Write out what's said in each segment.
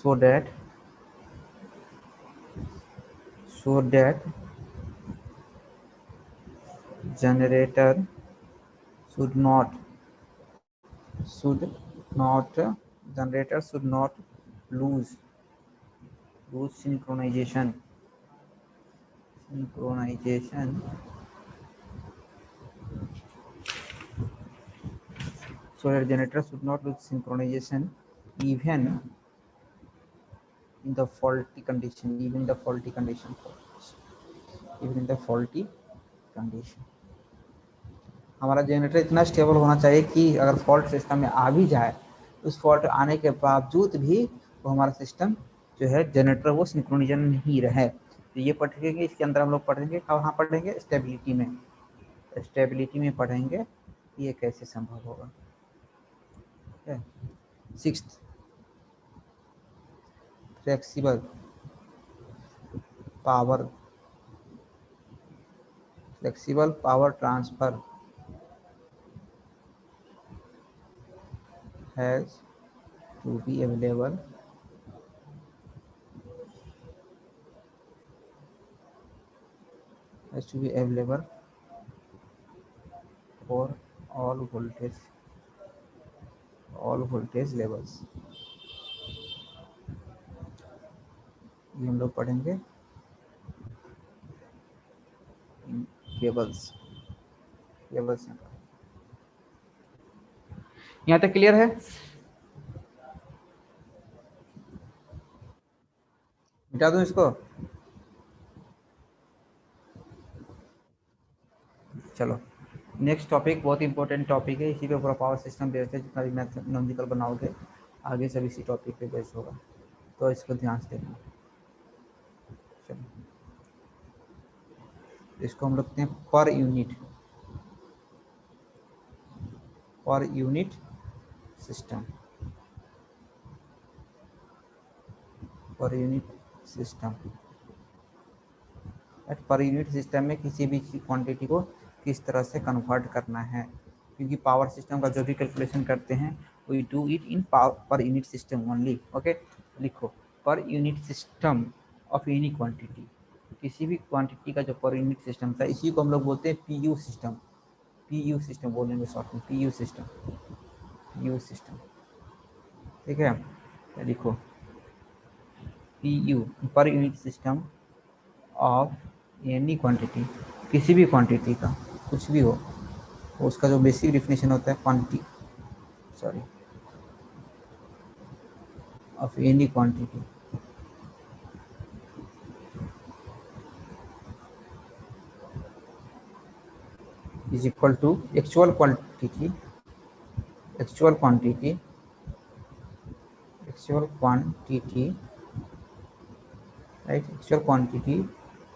so that generator should not generator should not lose synchronization so that generator should not lose synchronization even in the faulty condition हमारा generator इतना stable होना चाहिए कि अगर fault system में आ भी जाए, उस फॉल्ट आने के बावजूद भी वो हमारा सिस्टम जो है जनरेटर वो सिंक्रोनाइजेशन नहीं रहे। तो ये पढ़ेंगे, इसके अंदर हम लोग पढ़ेंगे, कहाँ पढ़ेंगे, स्टेबिलिटी में पढ़ेंगे ये कैसे संभव होगा। Sixth, flexible power transfer has to be available for all voltage levels। ये हम लोग पढ़ेंगे केबल्स। यहाँ तक क्लियर है? मिटा दूं इसको? चलो नेक्स्ट टॉपिक बहुत इंपॉर्टेंट टॉपिक है, इसी पे पूरा पावर सिस्टम बेस्ड है। जितना भी मैथमेटिकल बनाओगे आगे सब इसी टॉपिक पे बेस्ड होगा, तो इसको ध्यान से देखना। चलो इसको हम लिखते हैं पर यूनिट सिस्टम। पर यूनिट सिस्टम में किसी भी क्वांटिटी को किस तरह से कन्वर्ट करना है, क्योंकि पावर सिस्टम का जो भी कैलकुलेशन करते हैं वी डू इट इन पर यूनिट सिस्टम ओनली। ओके, लिखो पर unit system of any quantity, किसी भी क्वांटिटी का जो पर यूनिट सिस्टम था, इसी को हम लोग बोलते हैं पीयू सिस्टम बोलेंगे शॉर्ट में, पीयू सिस्टम। ठीक है, लिखो PU per unit system of any quantity, किसी भी क्वांटिटी का, कुछ भी हो, उसका जो बेसिक डिफिनेशन होता है of any quantity is equal to actual quantity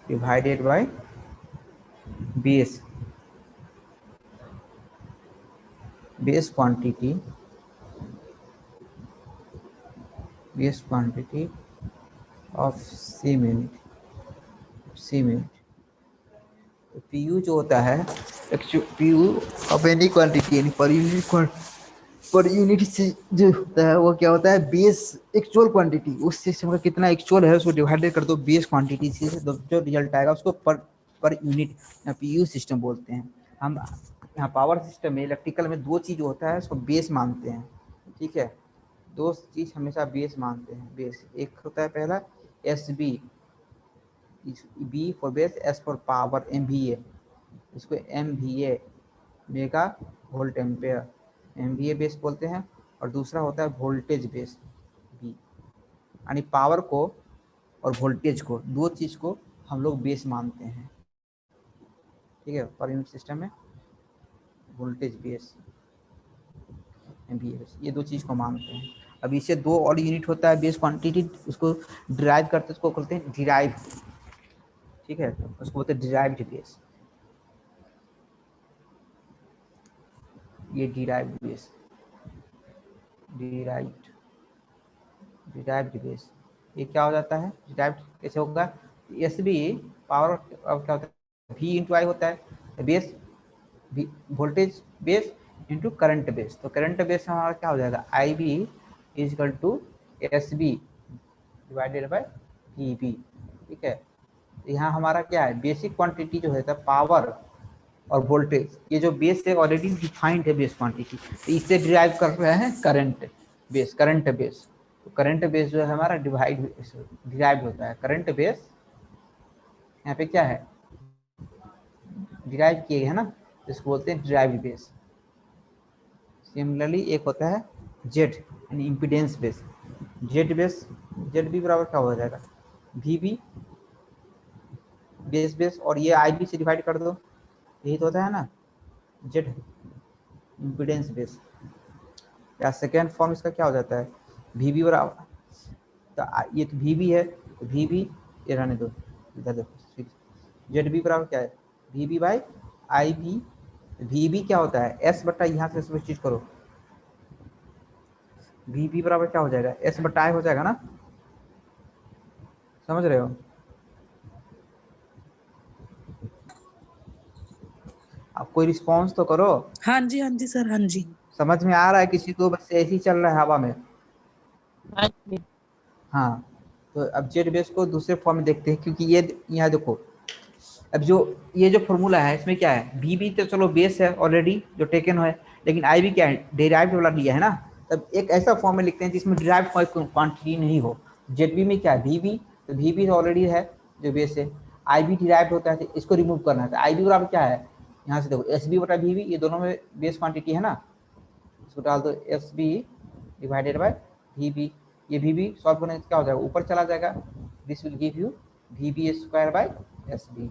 divided by base quantity of same unit. तो पीयू जो होता है, पीयू ऑफ एनी क्वांटिटी यानी पर यूनिट से जो होता है वो क्या होता है, बेस एक्चुअल क्वांटिटी, उस सिस्टम का कितना एक्चुअल है उसको डिवाइडेड कर दो बेस क्वांटिटी से, जो रिजल्ट आएगा उसको पर यूनिट पीयू सिस्टम बोलते हैं। हम यहाँ पावर सिस्टम में इलेक्ट्रिकल में दो चीज होता है, उसको बेस मानते हैं। ठीक है, दो चीज हमेशा बेस मानते हैं। बेस एक होता है पहला S B for base, S for power, MVA, इसको MVA mega volt ampere, MVA base बोलते हैं। और दूसरा होता है वोल्टेज बेस, बी, यानी पावर को और वोल्टेज को, दो चीज को हम लोग बेस मानते हैं। ठीक है, पर यूनिट सिस्टम में वोल्टेज बेस, MVA बेस, ये दो चीज को मानते हैं। अब इससे दो और यूनिट होता है बेस क्वांटिटी, उसको डिराइव करते हैं, उसको बोलते हैं डिराइव। ठीक है, उसको बोलते हैं डिराइव्ड बेस, ये डिराइव्ड बेस, ये क्या हो जाता है, डिराइव्ड कैसे होगा, एस बी पावर अब क्या होता है, V इंटू आई होता है, base voltage base into current base. तो करंट बेस हमारा क्या हो जाएगा, IB is equal to SB divided by VB, ठीक है। तो यहाँ हमारा क्या है, बेसिक क्वांटिटी जो है पावर और वोल्टेज, ये जो बेस है ऑलरेडी डिफाइंड है बेस क्वांटिटी, तो इससे डिराइव कर रहे हैं करंट बेस। करंट बेस, तो करंट बेस जो है हमारा डिराइव होता है। करंट बेस यहाँ पे क्या है, डिराइव किए है ना, इसको बोलते हैं डिराइव बेस। सिमिलरली एक होता है जेड यानी impedance base. Z base, Z B बराबर क्या हो जाएगा, वी बी बेस और ये आई बी से डिवाइड कर दो, यही तो होता है ना जेड इम्पीडेंस बेस। या सेकेंड फॉर्म इसका क्या हो जाता है, वी बी बराबर, तो ये तो वी बी है, तो वी बी ये रहने दो, इधर देखो जेड बी बराबर क्या है, V B by I B. V B क्या होता है, एस बटा, यहाँ से सब्स्टिट्यूट करो, वी बी बराबर क्या हो जाएगा, एस बटा आई हो जाएगा ना, समझ रहे हो। आप कोई रिस्पॉन्स तो करो। हाँ जी सर, हाँ जी। समझ में आ रहा है किसी को, बस ऐसे ही चल रहा है हवा में। हाँ जी। हाँ, तो अब जेड बेस को दूसरे फॉर्म में देखते हैं, क्योंकि ये यहाँ देखो, अब जो ये जो फॉर्मूला है इसमें क्या है, वी बी तो चलो बेस है ऑलरेडी जो टेकन है, लेकिन आई बी क्या है, डिराइव्ड वाला लिया है ना। तब एक ऐसा फॉर्म में लिखते हैं जिसमें डिराइव्ड कोई क्वांटिटी नहीं हो। जेड बी में क्या है, वी बी, तो वी बी ऑलरेडी है जो बेस है, आई बी डिराइव्ड होता है, तो इसको रिमूव करना है। तो आई बी बराबर क्या है, यहाँ से देखो एस बी बटा वी बी, ये दोनों में बेस क्वांटिटी है ना, इसको डाल दो S B divided by V B. ये वी बी सॉल्व करने से क्या हो जाएगा, ऊपर चला जाएगा, this will give you V B square by S B.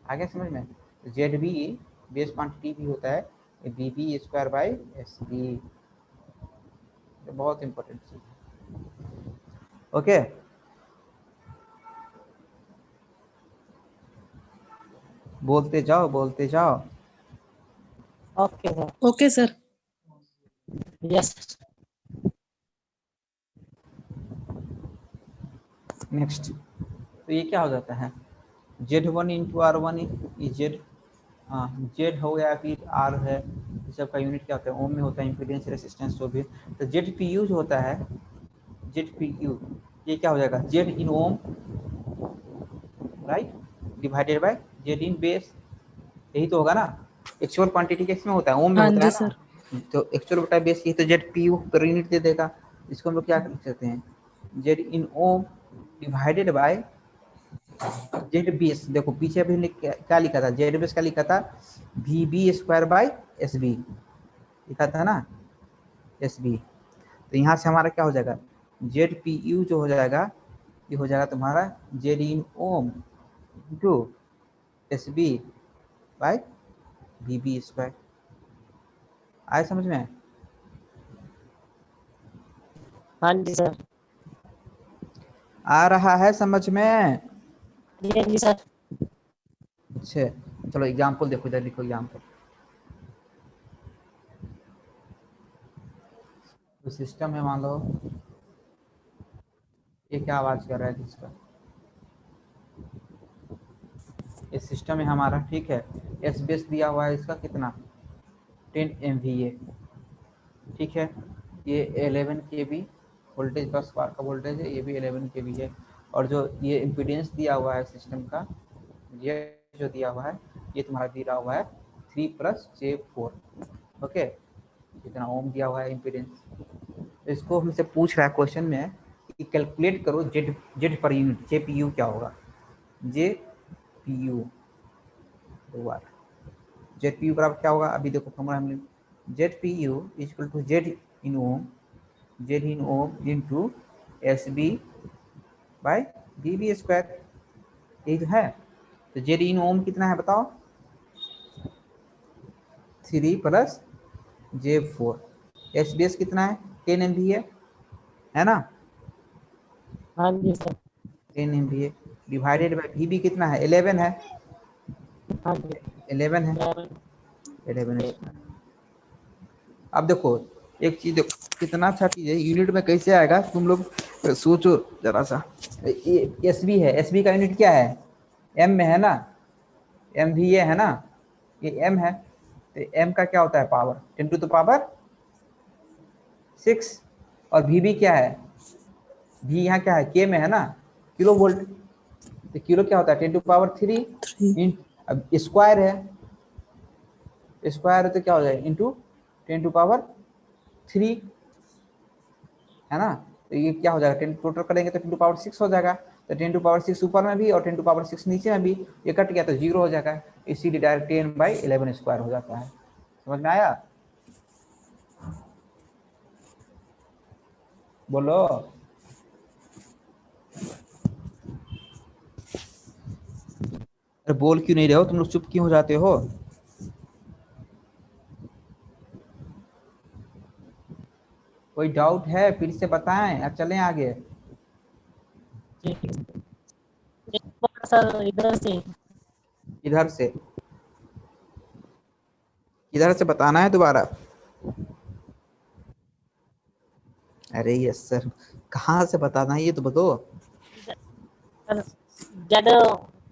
आगे समझ में, जेड बी बेस क्वांटिटी भी होता है, B B square by S B, बहुत इंपॉर्टेंट चीज है। ओके, बोलते जाओ बोलते जाओ। Okay sir. Okay sir. Yes. Next, तो ये क्या हो जाता है, Z one into R one, ये जेड, हाँ जेड हो गया, फिर आर है, इस सब का यूनिट क्या होता है, ओम में होता है, इम्पीडेंस रेसिस्टेंस जो भी। तो जेड पी यू जो होता है, जेड पी यू, ये क्या हो जाएगा, Z in ohm right, divided by Z in base, यही तो होगा ना। एक्चुअल क्वांटिटी किस में होता है, ओम में हाँ होता जी है सर। ना, तो एक्चुअल बटा बेस, ये तो Z P U per unit दे देगा। इसको हम लोग क्या लिख सकते हैं, Z in ohm divided by Z base. देखो पीछे भी क्या लिखा था, जेड बेस का लिखा था V B square by S B, लिखा था ना एस बी। तो यहाँ से हमारा क्या हो जाएगा, जेड पी यू जो हो जाएगा, ये हो जाएगा तुम्हारा Z in ohm into S B by V B square. आए समझ में, हाँ जी सर। आ रहा है समझ में। जी सर। अच्छा चलो एग्जाम्पल देखो, इधर लिखो एग्जाम्पल। तो सिस्टम है, मान लो ये क्या आवाज कर रहा है जिसका, ये सिस्टम है हमारा, ठीक है। एस बेस दिया हुआ है इसका कितना, 10 MVA, ठीक है। ये 11 kV वोल्टेज बस बार का वोल्टेज है, ये भी 11 kV है। और जो ये इम्पीडेंस दिया हुआ है सिस्टम का, ये जो दिया हुआ है, ये तुम्हारा दिया हुआ है 3 + J4, ओके। कितना ओम दिया हुआ है इम्पीडेंस। तो इसको हमसे पूछ रहा है क्वेश्चन में कि कैलकुलेट करो Z, Z per unit, J P U क्या होगा, जे पी यू, दो बार जेड पी यू बराबर क्या होगा, अभी देखो फॉर्मूला हमने, Z P U equal to Z in ohm, Z in ohm into S B by V B square, यही तो है। तो जेड इन ओम कितना है बताओ, 3 + J4। एस बी एस कितना है, 10 MVA है ना, हाँ जी sir. 10 MVA divided by V B कितना है, 11 है, हाँ जी। 11 है, 11 स्क्वायर। अब देखो एक चीज देखो, कितना अच्छा चीज है, यूनिट में कैसे आएगा तुम लोग सोचो जरा सा। ये एस बी है, एस बी का यूनिट क्या है, एम में है ना, एम वी ए है ना, ये एम है, तो एम का क्या होता है पावर, 10⁻⁶। और वी बी क्या है, भी यहाँ क्या है, के में है ना, किलो वोल्ट। तो किलो क्या होता है 10⁻³ 3। अब स्क्वायर है, स्क्वायर है तो क्या हो जाएगा इंटू 10⁻³ है ना। तो ये क्या हो जाएगा, 10 टोटल करेंगे तो 10⁻6 हो जाएगा। तो 10⁻6 ऊपर में भी और 10⁻6 नीचे में भी, ये कट गया तो 0 हो जाएगा, इसीलिए डायरेक्ट 10/11 स्क्वायर हो जाता है। समझ में आया? बोलो। अरे बोल क्यों नहीं रहे हो तुम लोग, चुप क्यों हो जाते हो? कोई डाउट है फिर से बताएं या चलें आगे? एक बार सर इधर से। इधर से, इधर से बताना है दोबारा। अरे यस सर, कहाँ से बताना है ये तो बताओ। Sir Z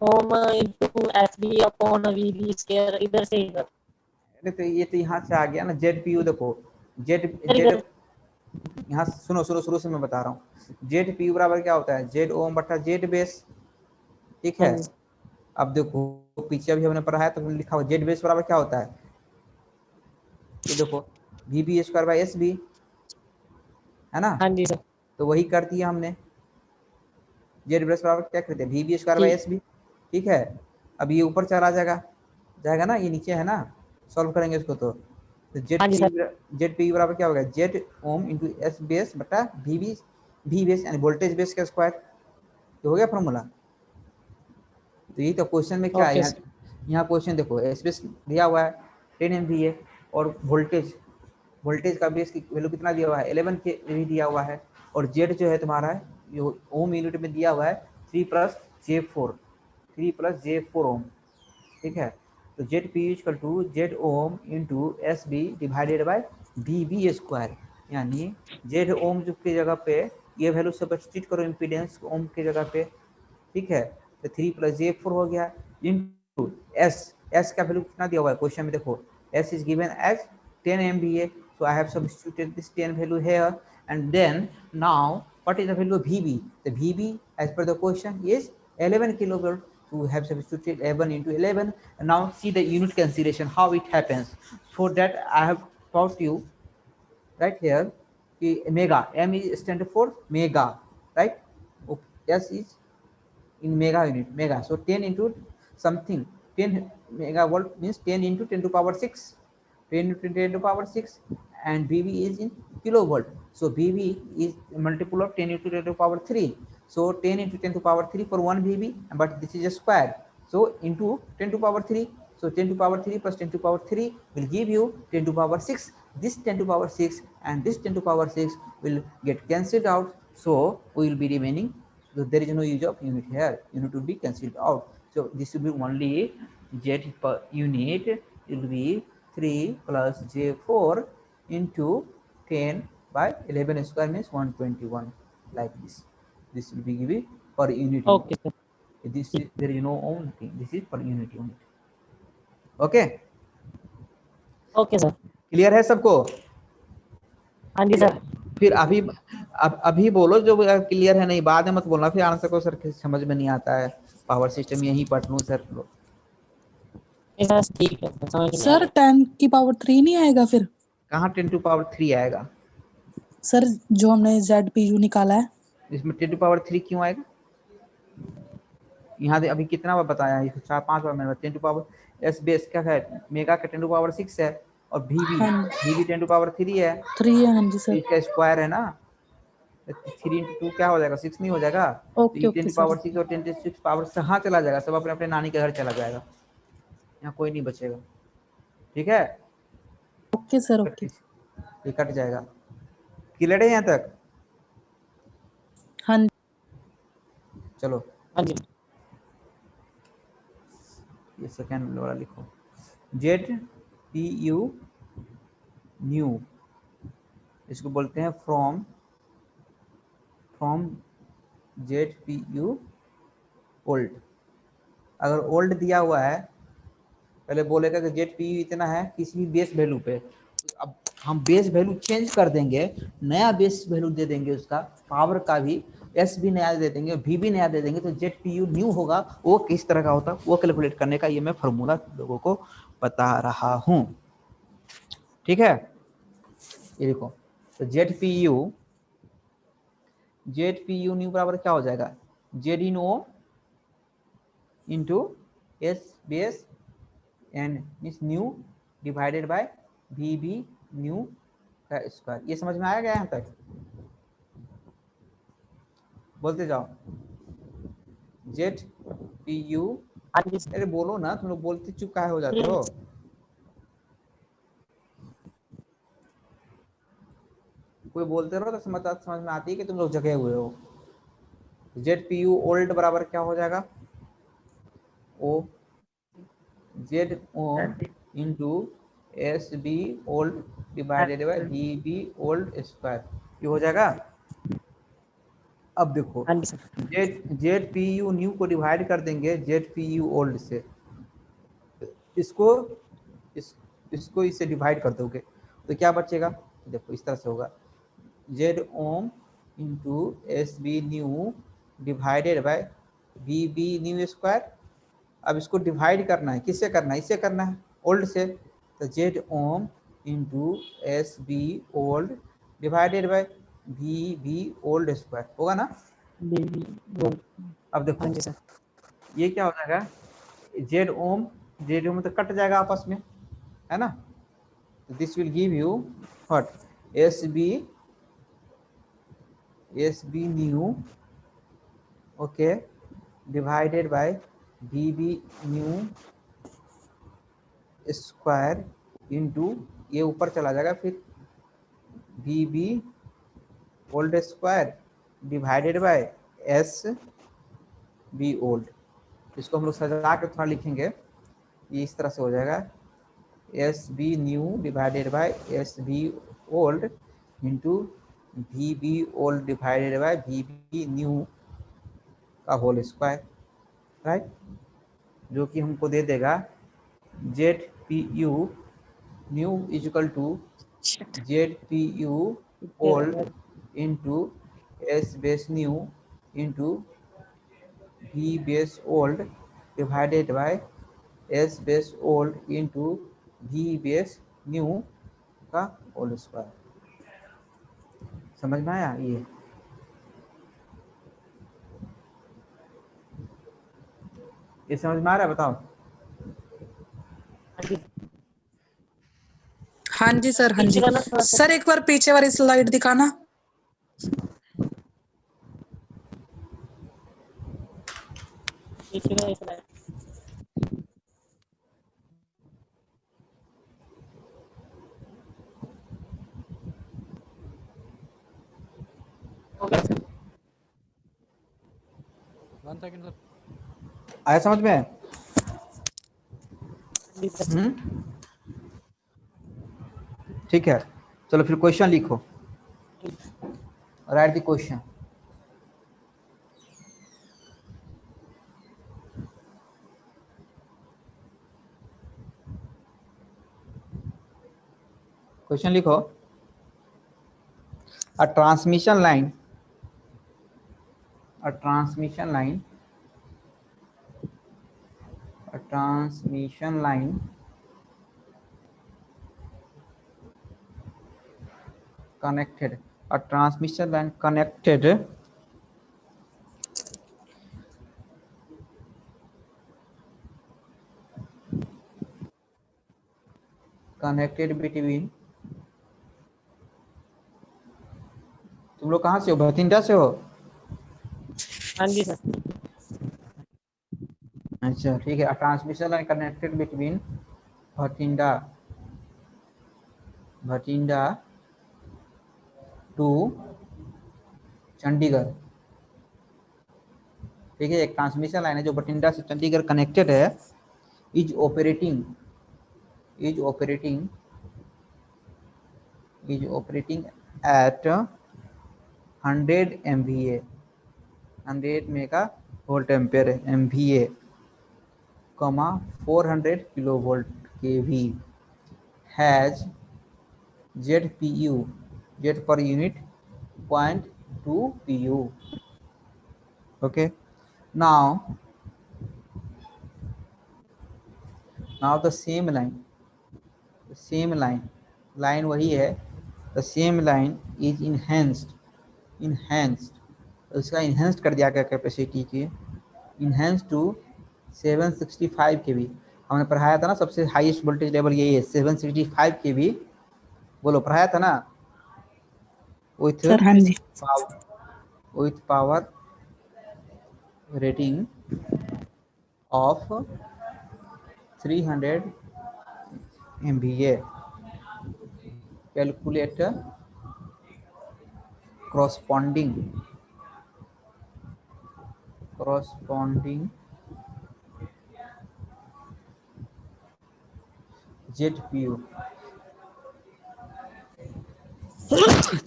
ohm into SB upon VB square, इधर से इधर। अरे तो ये तो यहाँ से आ गया ना, जेड पी यू। देखो जेड इधर जेड इधर। यहाँ सुनो सुनो, शुरू से मैं बता रहा हूँ। जेड पी यू बराबर क्या होता है, जेड ओम बटा जेड बेस। ठीक हाँ है, जी। अब देखो पीछे अभी हमने पढ़ा है तो लिखा हुआ जेड बेस बराबर क्या होता है, ये देखो V B square by S B, है ना। हाँ जी सर। तो वही कर दिया हमने, जेड बेस बराबर क्या करते हैं, वी बी स्क्वायर बाई ठीक। S B. ठीक है, अब ये ऊपर चला जाएगा, जाएगा ना, ये नीचे है ना, सॉल्व करेंगे इसको तो हाँ जी सर। जेड पी बराबर क्या होगा, Z ohm into S base बटा वी बेस यानी वोल्टेज बेस का स्क्वायर। तो हो गया फॉर्मूला। तो यही तो क्वेश्चन में क्या है, ओके यहाँ सर। यहाँ क्वेश्चन देखो, एस बेस दिया हुआ है 10 MVA और वोल्टेज, वोल्टेज का बेस की वैल्यू कितना दिया हुआ है 11 के भी दिया हुआ है, और जेड जो है तुम्हारा जो ओम यूनिट में दिया हुआ है 3+J4 ओम। ठीक है, तो Z P equal to Z ohm into S B divided by V B square, यानी जेड ओम जो की जगह पे ये वैल्यू सब्स्टिट्यूट करो इम्पीडेंस ओम की जगह पे। ठीक है, तो 3+J4 हो गया इंटू एस, एस का वैल्यू कितना दिया हुआ है क्वेश्चन में, देखो S is given as 10 MVA, so I have substituted this 10 value here, and then now what is the value of VB? The VB as per the question is 11 kilovolt, so we have substituted 11 into 11, and now see the unit consideration how it happens. For that I have taught you right here कि mega, m is stand for mega, right? S is in mega unit, mega, so 10 into something, 10 megavolt means 10 into 10 to power 6, 10 into 10 to power 6, and VV is in kilovolt, so VV is multiple of 10 into 10 to power 3, so 10 into 10 to power 3 for 1 VV, but this is a square, so into 10 to power 3, so 10 to power 3 plus 10 to power 3 will give you 10 to power 6. This 10 to power 6 and this 10 to power 6 will get cancelled out, so we will be remaining, so there is no use of unit here, unit will be cancelled out, so this will be only z per unit, it will be 3+J4 into 10 by 11 square means 121, like this will be given per unit okay sir. this is, there is no own thing, this is per unit. Okay, okay sir. Clear है सबको? हाँ जी sir. फिर अभी अभी बोलो जो clear है, नहीं बाद में मत बोलना फिर आंसर को सर समझ में नहीं आता है, पावर सिस्टम यहीं पढ़ लूँ सर। सर ठीक है, समझ में आ सर गया। 10⁻³ नहीं आएगा फिर? कहाँ 10⁻³ आएगा? सर जो हमने ZPU निकाला है। इसमें 10⁻³ क्यों आएगा? यहाँ अभी कितना बार बताया है, 4-5 बार मैंने 10 एस बेस क्या है, मेगा का 10⁻6 है, और वीवी हाँ वीवी 10⁻³ है, 3 है। हाँ जी तो सर। इसका स्क्वायर है ना, 3 into 2 क्या हो जाएगा 6 नहीं हो जाएगा, तो ओके ये ओके सर। 10⁻6 और 10⁻6 पावर कहाँ चला जाएगा, सब अपने अपने नानी के घर चला जाएगा, यहाँ कोई नहीं बचेगा। ठीक है, ओके सर। ओके। ये कट जाएगा। क्लियर है यहाँ तक? हाँ चलो हाँ जी। ये सेकेंड वाला लिखो, जेड पी यू न्यू, इसको बोलते हैं from Z P U old. अगर ओल्ड दिया हुआ है, पहले बोलेगा कि जेड पी यू इतना है किसी भी बेस वैल्यू पे, अब हम बेस वैल्यू चेंज कर देंगे, नया बेस वैल्यू दे देंगे उसका पावर का भी, एस भी नया दे देंगे, वी भी नया दे देंगे, तो जेड पी यू न्यू होगा वो किस तरह का होता है वो कैलकुलेट करने का ये मैं फॉर्मूला लोगों को बता रहा हूं। ठीक है, ये देखो, तो जेड पी यू न्यू बराबर क्या हो जाएगा, Z in ohm into S base N means new divided by V B new का स्क्वायर। ये समझ में आया गया यहाँ तक? बोलते जाओ, जेड पी यू। हाँ जी सर। अरे बोलो ना, तुम लोग बोलते चुप काहे हो जाते हो? कोई बोलते रहो तो समझ में आती है कि तुम लोग जगे हुए हो। जेड पी यू ओल्ड बराबर क्या हो जाएगा, ओ Z ohm into S B old divided by V B old square, ये हो जाएगा। अब देखो, हाँ जी sir. Z P U new को डिवाइड कर देंगे जेड पी यू ओल्ड से, इसको इसको इससे डिवाइड कर दोगे तो क्या बचेगा, देखो इस तरह से होगा, Z ohm into S B new divided by V B new square. अब इसको डिवाइड करना है, किससे करना है, इससे करना है, ओल्ड से, तो Z ohm into S B old divided by V B old square होगा ना। अब देखो हाँ जी सर। ये क्या हो जाएगा, जेड ओम तो कट जाएगा आपस में, है ना, this will give you what, S B new okay divided by V B new square into, ये ऊपर चला जाएगा, फिर V B old square divided by S B old. इसको हम लोग सजा के थोड़ा लिखेंगे, ये इस तरह से हो जाएगा, S B new divided by S B old into V B old divided by V B new का होल स्क्वायर, राइट, जो कि हमको दे देगा Z P U new is equal to Z P U old into S base new into V base old divided by S base old into V base new का whole square. समझ में आया? ये समझ में आ रहा है? बताओ। हाँ जी सर, हाँ जी पीछे वाला थोड़ा सा सर, एक बार पीछे वाली स्लाइड दिखाना। पीछे का स्लाइड। हो गया सर। 1 second sir. आया समझ में? जी सर। ठीक है, चलो फिर क्वेश्चन लिखो, राइट द क्वेश्चन। क्वेश्चन लिखो, a transmission line a transmission line a transmission line connected a transmission line connected between, तुम लोग कहाँ से हो, भटिंडा से हो? हाँ जी सर। अच्छा ठीक है, transmission line connected between Bathinda to Chandigarh. ठीक है, एक ट्रांसमिशन लाइन है जो भटिंडा से चंडीगढ़ कनेक्टेड है, is operating at 100 MVA 100 mega volt ampere MVA, 400 kilovolt kV, has Z per unit 0.2 pu, Okay, now the same line वही है, the same line is enhanced, उसका enhanced कर दिया गया कैपेसिटी की, enhanced to 765 kV। हमने पढ़ाया था ना सबसे हाईएस्ट वोल्टेज लेवल यही है 765 kV, बोलो पढ़ाया था ना, with सर हाँ जी। power rating of 300 MVA। Calculate corresponding ZPU,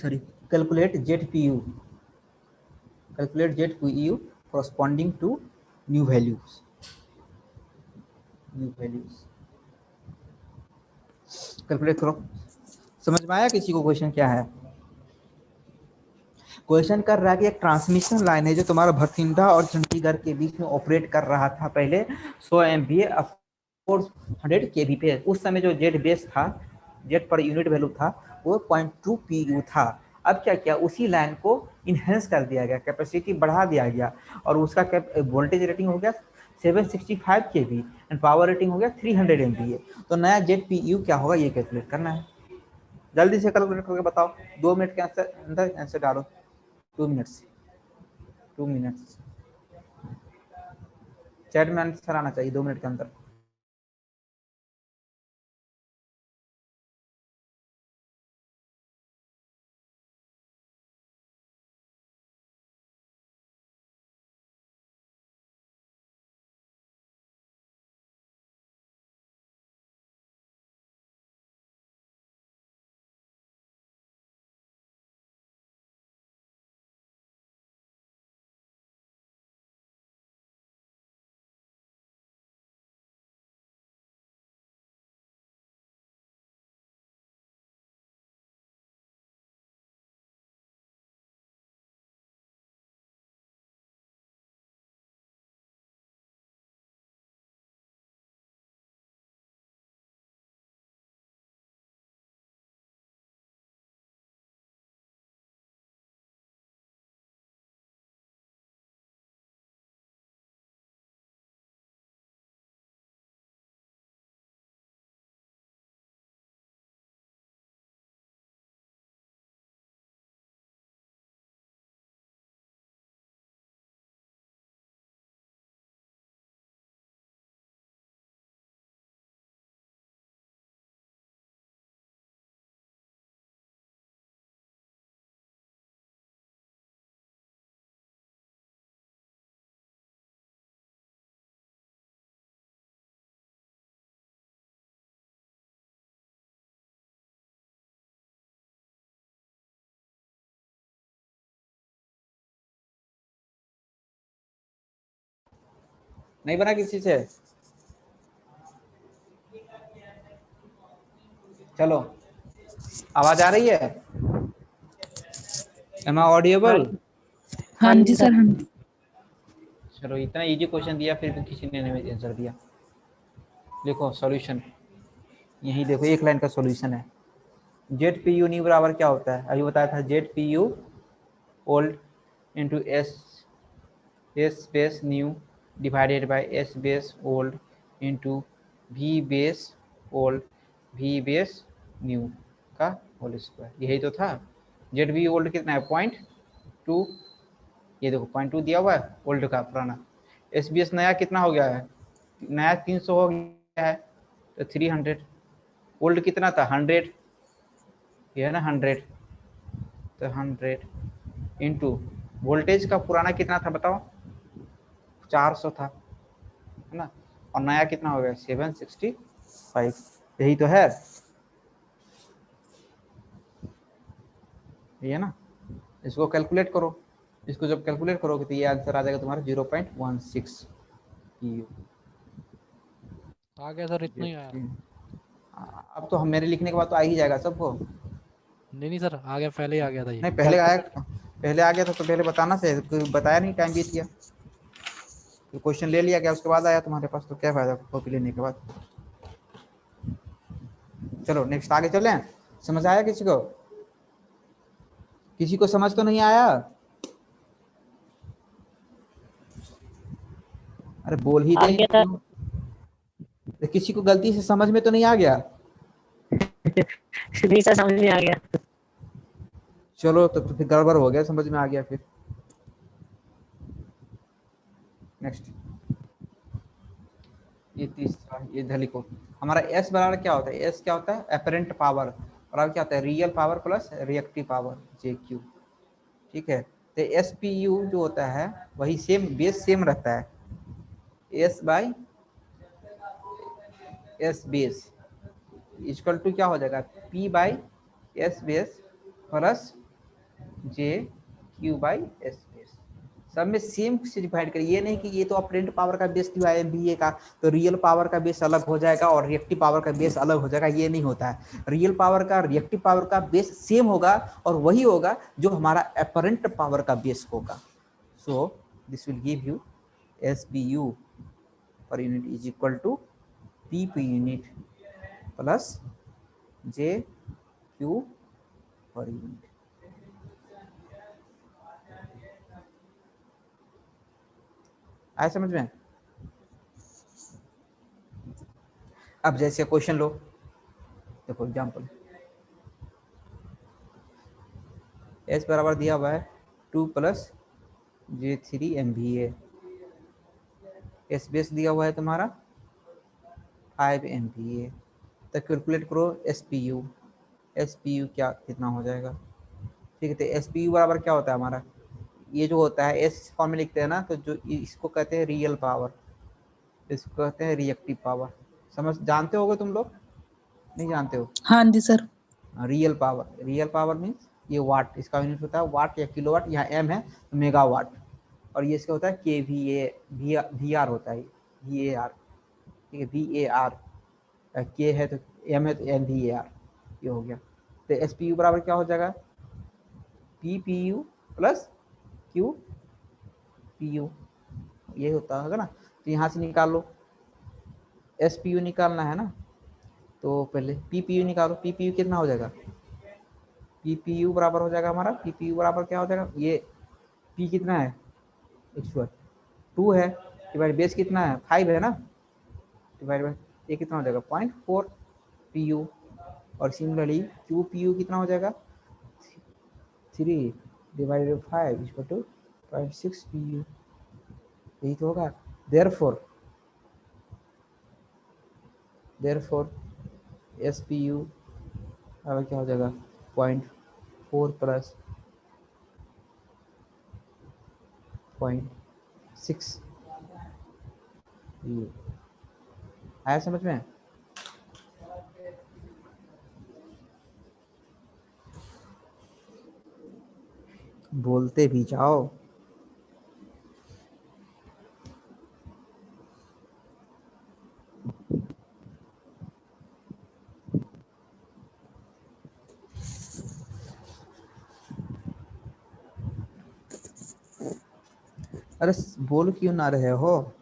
sorry, calculate ZPU corresponding to new values। Calculate करो। समझ में आया किसी को क्वेश्चन क्या है? क्वेश्चन कर रहा है कि एक ट्रांसमिशन लाइन है जो तुम्हारा भटिंडा और चंडीगढ़ के बीच में ऑपरेट कर रहा था पहले 100 MVA 400 kV पे। उस समय जो जेड बेस था, जेड पर यूनिट वैल्यू था वो 0.2 PU था। अब क्या किया, उसी लाइन को इनहेंस कर दिया गया, कैपेसिटी बढ़ा दिया गया और उसका वोल्टेज रेटिंग हो गया 765 kV एंड पावर रेटिंग हो गया 300 MVA। तो नया जेड PU क्या होगा ये कैलकुलेट करना है। जल्दी से कैलकुलेट करके बताओ, 2 मिनट के अंदर आंसर डालो। 2 मिनट्स चैट में आंसर आना चाहिए 2 मिनट के अंदर। नहीं बना किसी से? चलो आवाज आ रही है? एम आई ऑडिएबल? हाँ जी सर हाँ जी। चलो इतना इजी क्वेश्चन दिया फिर भी किसी ने नहीं आंसर दिया। देखो सॉल्यूशन यही देखो, एक लाइन का सॉल्यूशन है। जेड पी यू न्यू बराबर क्या होता है? अभी बताया था, Z P U old into S base new divided by S base old into V base new का होल स्क्वायर। यही तो था। जेड वी ओल्ड कितना है? 0.2, ये देखो 0.2 दिया हुआ है ओल्ड का पुराना। एस बी एस नया कितना हो गया है? नया 300 हो गया है तो 300। ओल्ड कितना था? 100, ये है ना 100, तो 100 इंटू वोल्टेज का पुराना कितना था बताओ? 400 था, है ना, और नया कितना हो गया? 765। यही तो है, ये है ना। इसको कैलकुलेट करो, इसको जब कैलकुलेट करोगे तो ये आंसर आ जाएगा तुम्हारा 0.16 EU। आ गया सर, इतना ही आया। अब तो हम मेरे लिखने के बाद तो आ ही जाएगा सबको। नहीं नहीं सर, आ गया, पहले ही आ गया था ये। नहीं पहले आया, पहले आ गया था तो पहले बताना चाहिए, कोई बताया नहीं, टाइम बीत गया। तो क्वेश्चन ले लिया गया, उसके बाद आया तुम्हारे पास, तो क्या फायदा कॉपी लेने के बाद। चलो नेक्स्ट आगे चलें। समझ आया किसी को? किसी को समझ तो नहीं आया? अरे बोल ही आ दे गया था। क्यों? किसी को गलती से समझ में तो नहीं आ गया? नहीं सर, समझ नहीं आ गया। चलो तो फिर गड़बड़ हो गया, समझ में आ गया फिर। नेक्स्ट, ये तीसरा, ये इधर लिखो। हमारा एस बराबर क्या होता है? एस क्या होता है? एपरेंट पावर बराबर क्या होता है? Real power plus reactive power, J Q. ठीक है, तो एस पी यू जो होता है वही सेम, बेस सेम रहता है, S by S base equal to क्या हो जाएगा? P by S base plus J Q by S base. सब में सेम से डिवाइड करिए, ये नहीं कि ये तो अपरेंट पावर का बेस दिया है एमबीए का तो रियल पावर का बेस अलग हो जाएगा और रिएक्टिव पावर का बेस अलग हो जाएगा, ये नहीं होता है। रियल पावर का रिएक्टिव पावर का बेस सेम होगा और वही होगा जो हमारा अपरेंट पावर का बेस होगा। So this will give you S B U per unit is equal to P P unit plus J Q per unit. आया समझ में? अब जैसे क्वेश्चन लो, देखो एग्जाम्पल, एस बराबर दिया हुआ है 2 प्लस जे थ्री एम भी ए, एस बेस दिया हुआ है तुम्हारा 5 एम भी ए। तो कैलकुलेट करो एस पी यू क्या कितना हो जाएगा? ठीक है, तो एस पी यू बराबर क्या होता है हमारा? ये जो होता है एस फॉर्म में लिखते हैं ना, तो जो इसको कहते हैं रियल पावर, इसको कहते हैं रिएक्टिव पावर। समझ जानते होगे तुम लोग? नहीं जानते हो? हाँ जी सर। रियल पावर मीन्स ये वाट, इसका यूनिट होता है वाट या किलोवाट, यहाँ एम है तो मेगावाट, और ये इसका होता है के वी ए वी आर होता है, वी ए आर। ठीक है, वी ए आर, के है तो एम है तो एम वी ए आर, ये हो गया। तो एस पी यू बराबर क्या हो जाएगा? P P U plus Q P you, ये होता होगा ना। तो यहाँ से निकाल लो, एस पी यू निकालना है ना, तो पहले पी पी यू निकालो। पी पी यू कितना हो जाएगा? पी पी यू बराबर हो जाएगा हमारा, पी पी यू बराबर क्या हो जाएगा? ये पी कितना है? 102 है, डिवाइड बेस कितना है? 5 है ना, डिवाइड बाई ये कितना हो जाएगा? 0.4 पी यू। और सिमिलरली क्यू पी यू कितना हो जाएगा? 3 divided by 5 equal to 0.6 P U, यही तो होगा। देयरफॉर एस पी यू अब क्या हो जाएगा? 0.4 प्लस 0.6 यू। आया समझ में? बोलते भी जाओ। अरे बोल क्यों ना रहे हो?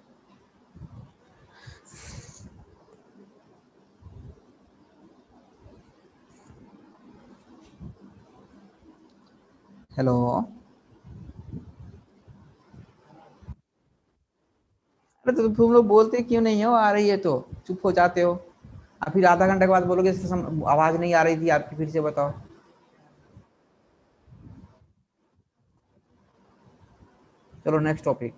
हेलो, अरे तो तुम लोग बोलते क्यों नहीं हो? आ रही है तो चुप हो जाते हो, अब फिर आधा घंटे के बाद बोलोगे आवाज नहीं आ रही थी आपकी, फिर से बताओ। चलो नेक्स्ट टॉपिक।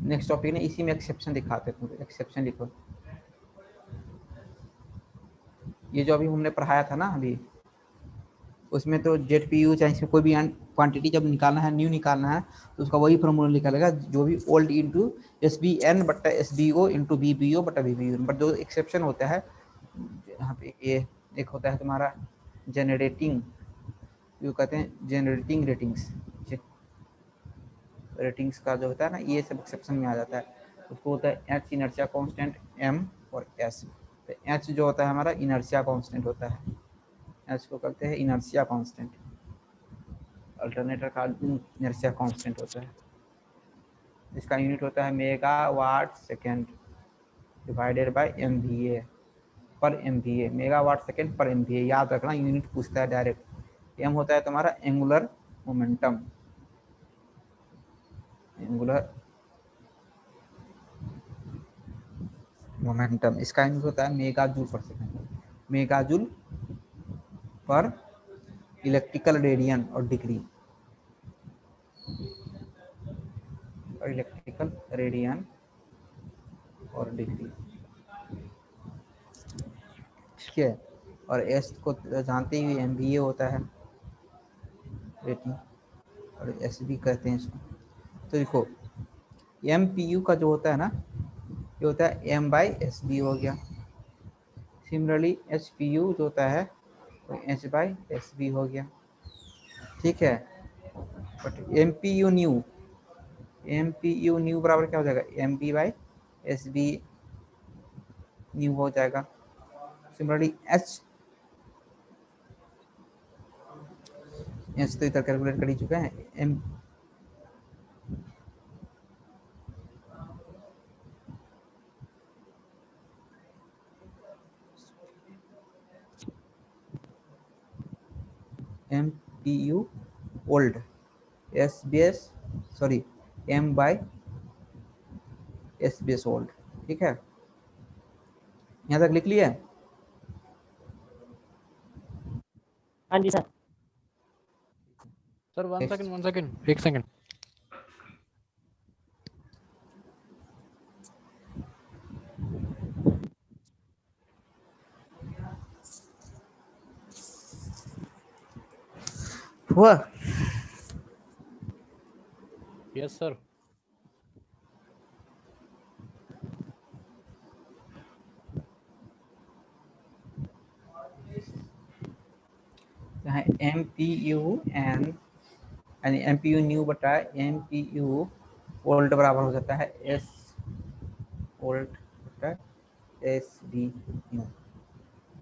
नेक्स्ट टॉपिक ने इसी में एक्सेप्शन दिखाते हैं, एक्सेप्शन लिखो। ये जो अभी हमने पढ़ाया था ना अभी, उसमें तो जेड पी यू चाहे इसमें कोई भी क्वांटिटी जब निकालना है, न्यू निकालना है, तो उसका वही फॉर्मूला निकालेगा जो भी old into S B N बटा S B O into B B O बटा बी बी यू। बट जो एक्सेप्शन होता है यहाँ पे, ये एक होता है तुम्हारा जनरेटिंग, जो कहते हैं जनरेटिंग रेटिंग्स, रेटिंग्स का जो होता है ना, ये सब एक्सेप्शन में आ जाता है। उसको होता है एच इनर्शिया कांस्टेंट एम और एस। तो एच जो होता है हमारा इनर्शिया कांस्टेंट होता है, एच को कहते हैं इनर्शिया कांस्टेंट, अल्टरनेटर का इनर्शिया कांस्टेंट होता है। इसका यूनिट होता है megawatt second divided by MVA पर एमवीए, मेगावाट सेकेंड पर एमवीए, याद रखना यूनिट पूछता है डायरेक्ट। एम होता है तुम्हारा एंगुलर मोमेंटम, एंगुलर मोमेंटम, इसका यूनिट होता है मेगा जूल पर सेकेंड, मेगा जूल पर इलेक्ट्रिकल रेडियन और डिग्री, और इलेक्ट्रिकल रेडियन और डिग्री, ठीक है। और एस को जानते ही एमवीए होता है रेटिंग, और एस भी कहते हैं इसको। तो देखो एम पी यू का जो होता है ना, ये होता है एम बाई एस बी हो गया। सिमिलरली एच पी यू जो होता है वो एच बाई एस बी हो गया, ठीक है। But M P U new, M P U new बराबर क्या हो जाएगा, M B by S B new हो जाएगा। सिमिलरली एच, एच तो इधर कैलकुलेट कर ही चुके हैं, M M P U old S B S, sorry M by S B S old, ठीक है। यहाँ तक लिख लिया है? हाँ जी sir. Sir one Next. Second, one second, एक सेकंड। हुआ? Yes sir. यहाँ एम पी यू एन यानी एम पी यू न्यू बटा एम पी यू ओल्ड बराबर हो जाता है एस ओल्ड बटा एस बी न्यू,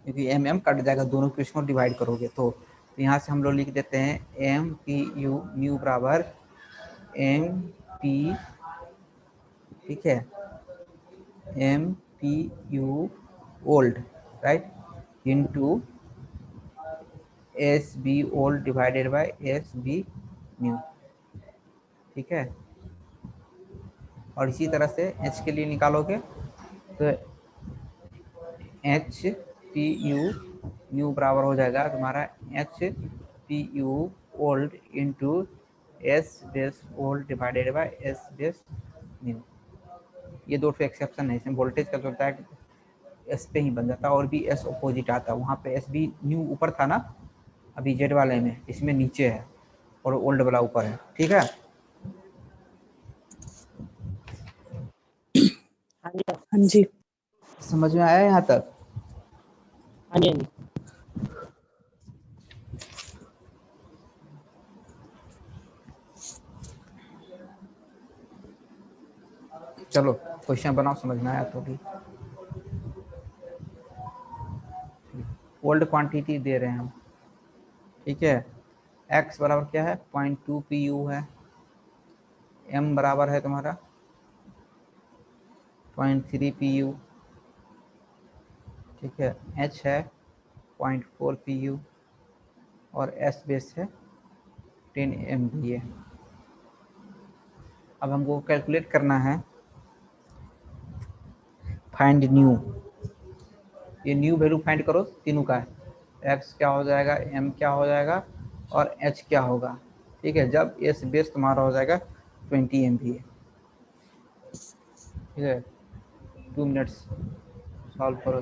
क्योंकि एम एम कट जाएगा, दोनों क्वेश्चन को डिवाइड करोगे तो यहाँ से हम लोग लिख देते हैं एम पी यू न्यू बराबर एम पी, ठीक है, M P U old right into S B old divided by S B new, ठीक है। और इसी तरह से एच के लिए निकालोगे तो एच पी यू न्यू बराबर हो जाएगा तुम्हारा H P U old into S base old divided by S base new. ये दो एक्सेप्शन है, इसमें वोल्टेज का जो होता है एस पे ही बन जाता है, और भी एस अपोजिट आता है, वहाँ पे एस बी न्यू ऊपर था ना अभी जेड वाले में, इसमें नीचे है और ओल्ड वाला ऊपर है, ठीक है। हाँ जी सर। हाँ जी। समझ में आया यहाँ तक? हाँ जी हाँ जी। चलो क्वेश्चन बनाओ, समझ में आया तो भी। ओल्ड क्वांटिटी दे रहे हैं हम, ठीक है। x बराबर क्या है 0.2 पी यू है, m बराबर है तुम्हारा 0.3 पी यू, ठीक है, h है 0.4 पी यू और s बेस है 10 एम बी ए। अब हमको कैलकुलेट करना है फाइंड न्यू, ये न्यू वैल्यू फाइंड करो तीनों का, x क्या हो जाएगा, m क्या हो जाएगा और h क्या होगा, ठीक है। जब s बेस तुम्हारा हो जाएगा 20 एम बी ए, ठीक है। 2 मिनट्स सॉल्व करो,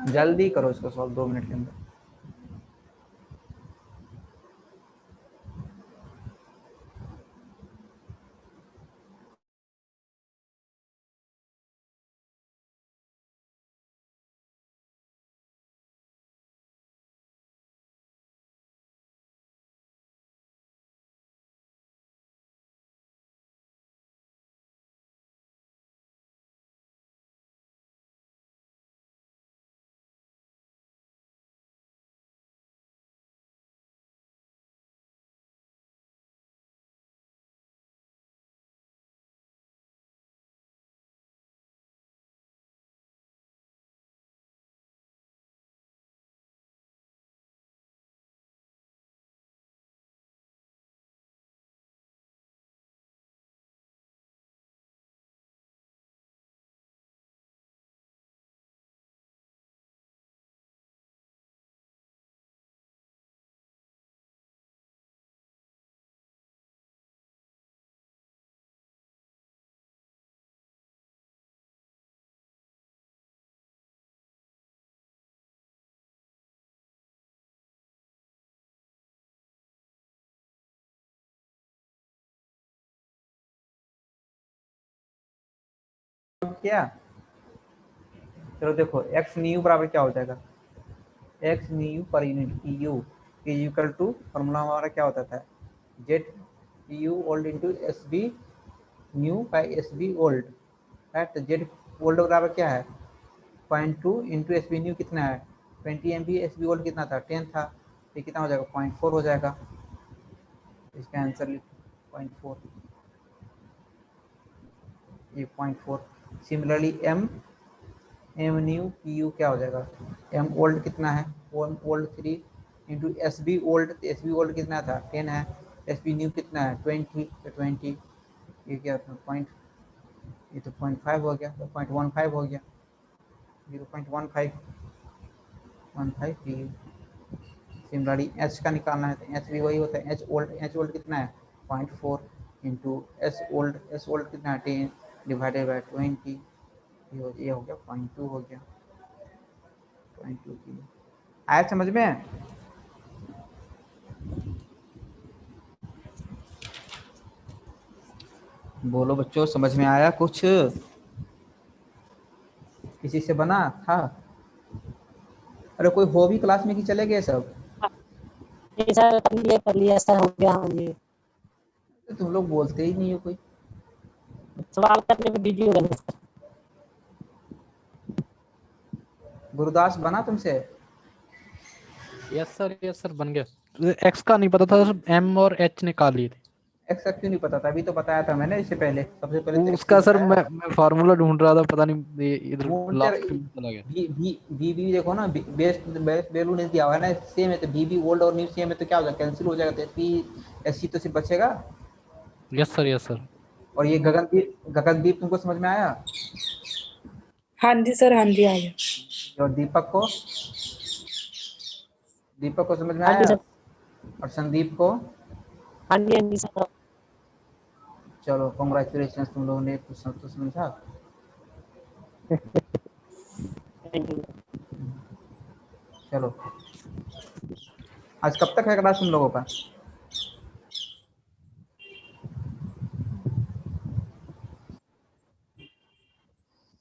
जल्दी करो इसको सॉल्व 2 मिनट के अंदर। किया। चलो देखो एक्स न्यू बराबर क्या हो जाएगा, X new per unit U is equal to, formula हमारा क्या होता था, Z U old into S B new by S B old है। तो जेड ओल्ड बराबर क्या है 0.2 इंटू एस बी न्यू कितना है 20 M B, S B old कितना था 10 था, ये कितना हो जाएगा 0.4 हो जाएगा। इसका आंसर 0.4, ये 0.4। Similarly M M new P U क्या हो जाएगा, एम ओल्ड कितना है, M old 3 into S B old, तो एस बी ओल्ड कितना था 10 है, एस बी न्यू कितना है 20, तो 20 ये क्या था पॉइंट, ये तो 0.5 हो गया, तो 0.15 हो गया, 0.15 पी यू। सिमिलरली एच का निकालना है तो एच भी वही होता है, एच ओल्ड कितना है 0.4 इंटू एस ओल्ड कितना है 10 डिवाइडेड बाई 20, ये हो गया 0.2 हो गया, 0.2 की आया समझ में। बोलो बच्चों समझ में आया कुछ, किसी से बना था। अरे कोई हो भी क्लास में कि चले गए सब, जी सर कर लिया सर, हो गया। हाँ जी, तो तुम लोग बोलते ही नहीं हो कोई। सवाल करने में बिजी हो गए सर। गुरुदास बना तुमसे, यस सर बन गया। एक्स का नहीं पता था, एम और एच निकाल लिए थे। एक्स का क्यों नहीं पता था, अभी तो बताया था मैंने इससे पहले, सबसे पहले तो एक्स ही उसका सर बताया। मैं फार्मूला ढूंढ रहा था, पता नहीं ये इधर ढूंढते लास्ट में चला गया। बी देखो ना, बेस्ट बेस्ट वैल्यू नहीं दिया हुआ है ना, सेम है तो बी ओल्ड और न्यू सेम है तो क्या हो जाएगा कैंसिल हो जाएगा, तो एस सी तो सिर्फ बचेगा। Yes sir. और ये गगनदीप तुमको समझ में आया, हाँ जी सर, हाँ जी आ गया। और दीपक को समझ में हाँ जी आया, सर। और संदीप को। हाँ जी सर। चलो कॉन्ग्रेचुलेशन, तुम लोगों ने कुछ तो समझा। Thank you. चलो आज कब तक है क्लास तुम लोगों का,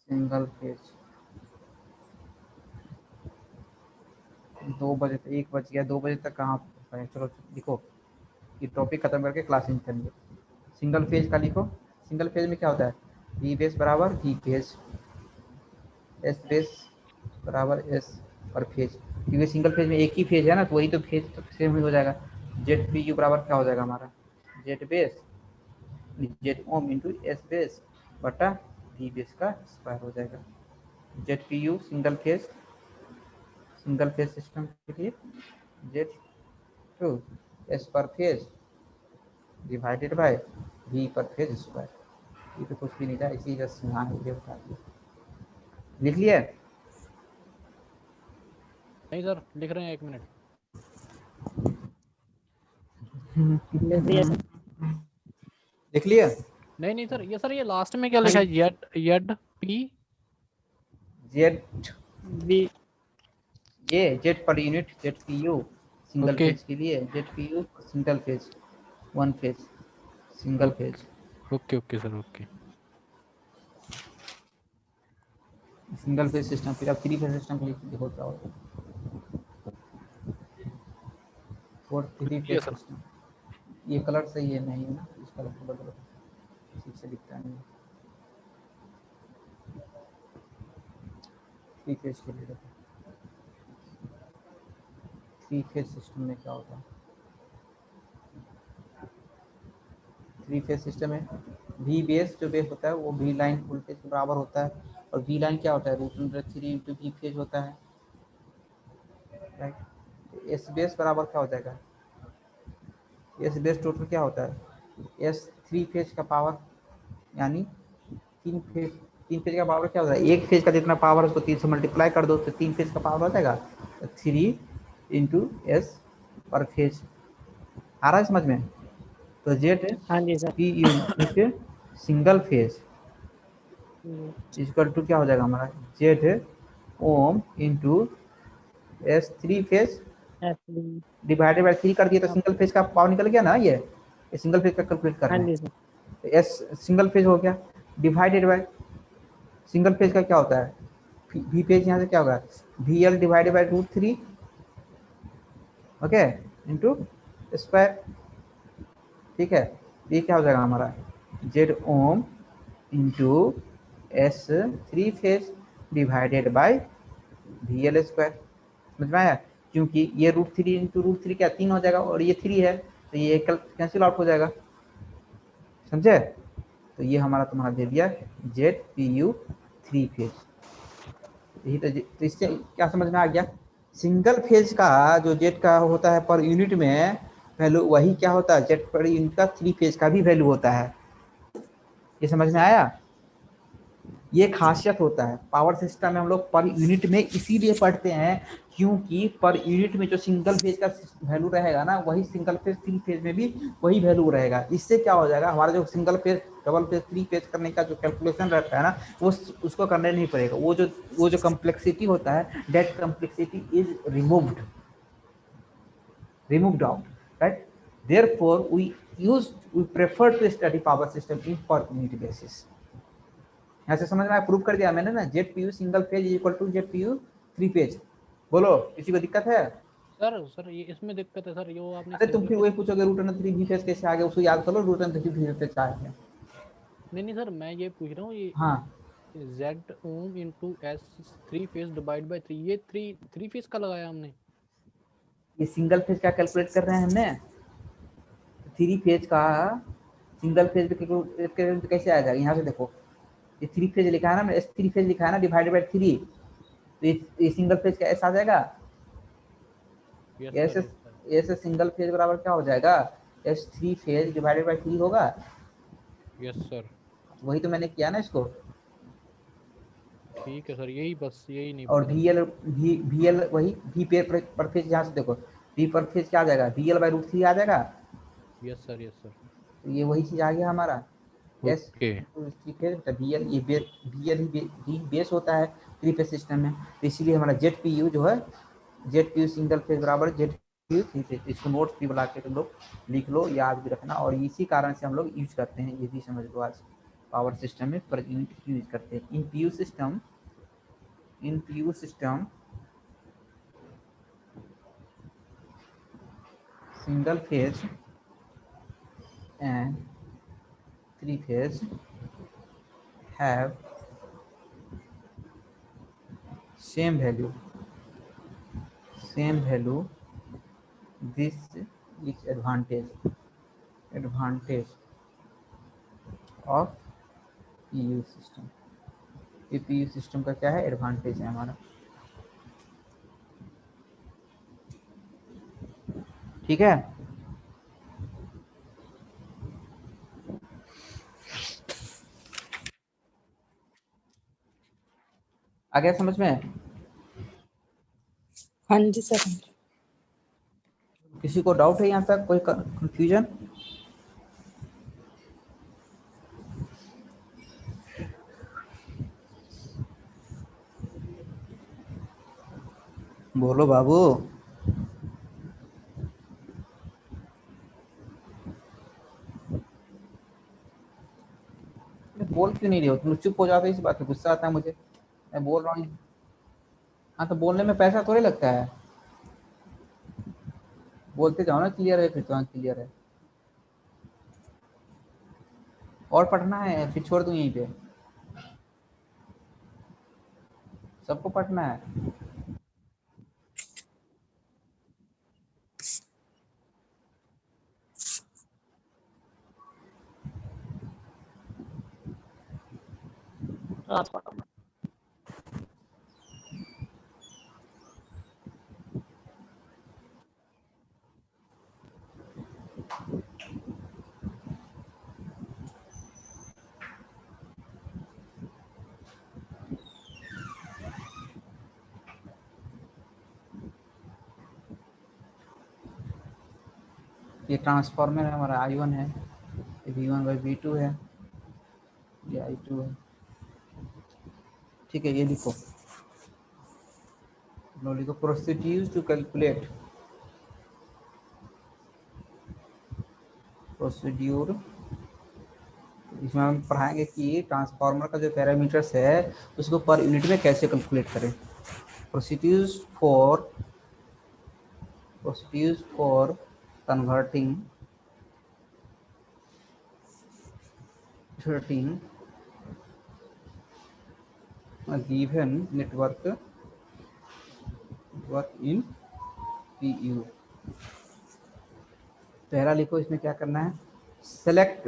सिंगल पेज 2 बजे तक, 1 बज गया, 2 बजे तक कहाँ है। चलो लिखो, ये टॉपिक खत्म करके क्लास एंड करेंगे। सिंगल फेज का लिखो, सिंगल फेज में क्या होता है, वी बेस बराबर वी फेज, एस बेस बराबर एस पर फेज, क्योंकि सिंगल फेज में एक ही फेज है ना, तो वही तो फेज तो सेम ही हो जाएगा। जेड पी यू बराबर क्या हो जाएगा हमारा, Z base Z ohm into S base बटा वी बेस का स्क्वायर हो जाएगा। Z P U single phase system के लिए Z to S per phase divided by we पर फेज स्क्वायर, ये तो कुछ भी नहीं था, इसी जस्ट यहाँ ये बता दिया। लिख लिया, नहीं सर लिख रहे हैं, 1 मिनट। लिख लिया। नहीं सर ये लास्ट में क्या लिखा है, येड येड पी जेड बी। ये Z per unit Z P U single okay phase के लिए, Z P U single phase, one phase single phase, okay sir okay. Single phase system. फिर अब थ्री फेज सिस्टम के लिए देखो क्या होगा, फोर थ्री ये फेज सर सिस्टम। ये कलर सही है नहीं है ना, इस कलर को बदलो, ठीक से दिखता नहीं। थ्री फेज के लिए देखो, थ्री फेज सिस्टम में क्या होता है, थ्री फेज सिस्टम में वी बेस जो बेस होता है वो वी लाइन वोल्टेज के बराबर होता है, और वी लाइन क्या होता है √3 इंटू वी फेज होता है, राइट। एस बेस बराबर क्या हो जाएगा, एस बेस टोटल क्या होता है, एस थ्री फेज का पावर, यानी तीन फेज का पावर क्या होता है, एक फेज का जितना पावर है उसको 3 से मल्टीप्लाई कर दो तो 3 फेज का पावर हो जाएगा 3 इंटू एस पर फेज। आ रहा है समझ में। तो जेड हाँ जी sir. P unit single phase equal to क्या हो जाएगा हमारा, Z ohm into S three phase divided by 3 कर दिए तो सिंगल फेज का पावर निकल गया ना, ये सिंगल फेज का कैलकुलेट हाँ करना है। जी सर। तो एस सिंगल फेज हो गया डिवाइडेड बाय सिंगल फेज का क्या होता है, वी पेज यहाँ से क्या होगा, V L divided by √3, okay, into square, ठीक है। ये क्या हो जाएगा हमारा, Z ohm into S 3 phase divided by V L square, समझ में आया। क्योंकि ये √3 इंटू √3 क्या 3 हो जाएगा, और ये 3 है, तो ये कैंसिल आउट हो जाएगा, समझे। तो ये हमारा तुम्हारा दे दिया जेड पी यू 3 फेज। यही तो इससे क्या समझ में आ गया, सिंगल फेज का जो जेट का होता है पर यूनिट में वैल्यू, वही क्या होता है जेट पर यूनिट का 3 फेज का भी वैल्यू होता है। ये समझ में आया, ये खासियत होता है पावर सिस्टम में। हम लोग पर यूनिट में इसीलिए पढ़ते हैं क्योंकि पर यूनिट में जो सिंगल फेज का वैल्यू रहेगा ना, वही सिंगल फेज 3 फेज में भी वही वैल्यू रहेगा। इससे क्या हो जाएगा, हमारा जो single phase double phase 3 phase करने का जो कैलकुलेशन रहता है ना, वो उसको करने नहीं पड़ेगा। वो जो कम्प्लेक्सिटी होता है, that complexity is removed out, right? Therefore we prefer to study power system in per unit basis। यहाँ से समझ में आया, प्रूव कर दिया मैंने ना, Z P U single phase is equal to Z P U 3 phase. बोलो किसी को दिक्कत है। सर ये इसमें दिक्कत है सर, ये वो आपने अरे तुम फिर सिंपलीफाई। वही पूछोगे √3 वी फेज कैसे आ गया, उसको याद करो, √3 वी फेज आ गया। नहीं सर, मैं ये पूछ रहा हूँ, ये हाँ, Z ohm into S 3 phase divide by 3, ये थ्री फेज का लगाया हमने। ये सिंगल फेज का कैलकुलेट कर रहे हैं हमने, 3 फेज का सिंगल फेज पे कैसे आ जाएगा, यहाँ से देखो, ये 3 फेज लिखा है ना, एस 3 फेज लिखा है ना, डिवाइडेड बाई 3, तो ये सिंगल फेज का एस आ जाएगा। Yes S sir. S single phase बराबर क्या हो जाएगा, एस 3 फेज डिवाइडेड बाई 3 होगा। Yes sir. वही तो मैंने किया ना इसको। ठीक है सर, यही बस यही नहीं और पता था V sir. L V L वही वी पर फेज, यहाँ से देखो वी पर फेज क्या आ जाएगा, वी एल बाई √3 आ जाएगा। Yes sir, yes sir. तो ये वही चीज आ गया हमारा, S okay. Phase V L, ये वी एल ही बेस होता है 3 फेज सिस्टम में। तो इसीलिए हमारा जेट पी यू जो है, jet P U single phase बराबर जेट पी यू 3 फेज। इसको नोट्स भी बुला के तुम लोग लिख लो, याद भी रखना, और इसी कारण से हम लोग यूज करते हैं, ये भी समझ लो आज पावर सिस्टम में पर यूनिट यूज करते हैं। In P U system, in P U system single phase and 3 phase have same value, same value। This is advantage of PU system। ये PU सिस्टम का क्या है, एडवांटेज है हमारा, ठीक है। आ गया समझ में। हाँ जी सर। किसी को डाउट है यहाँ तक, कोई कंफ्यूजन। बोलो बाबू। बोल क्यों नहीं रहे हो तुम, चुप हो जाते, इस बात पे गुस्सा आता है मुझे। मैं बोल रहा हूँ, हाँ तो बोलने में पैसा थोड़ी लगता है, बोलते जाओ ना, क्लियर है फिर तो, हाँ क्लियर है। और पढ़ना है फिर छोड़ दूं यहीं पे, सबको पढ़ना है। ट्रांसफार्मर। ये ट्रांसफॉर्मर है हमारा I1 है, ये V1/V2 है, ये I2 है, ठीक है। ये लिखो, लो लिखो, प्रोसीड्यूज टू कैलकुलेट, प्रोसीड्यूर इसमें हम पढ़ाएंगे कि ट्रांसफार्मर का जो पैरामीटर्स है उसको पर यूनिट में कैसे कैलकुलेट करें। Procedures for converting a given network in PU। पहला लिखो, इसमें क्या करना है, सेलेक्ट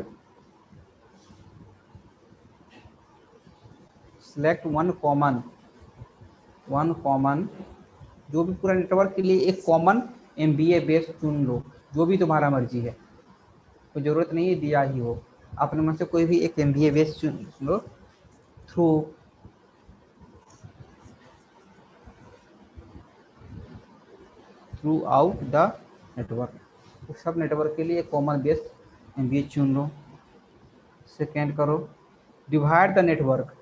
वन कॉमन, जो भी पूरा नेटवर्क के लिए एक कॉमन MVA बेस चुन लो, जो भी तुम्हारा मर्जी है, कोई जरूरत नहीं है दिया ही हो, अपने मन से कोई भी एक MVA बेस चुन लो थ्रू आउट द नेटवर्क, सब नेटवर्क के लिए एक कॉमन बेस MVA चुन लो। सेकेंड करो, divide the network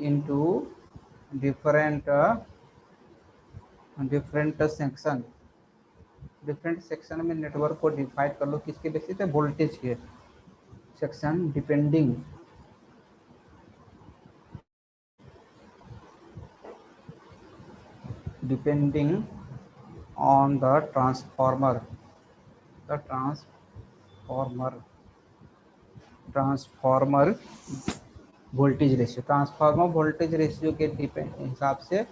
into different section. Different section में नेटवर्क को डिवाइड कर लो, किसके बेसिस पे, वोल्टेज के section, depending on the transformer voltage ratio, transformer voltage ratio के हिसाब से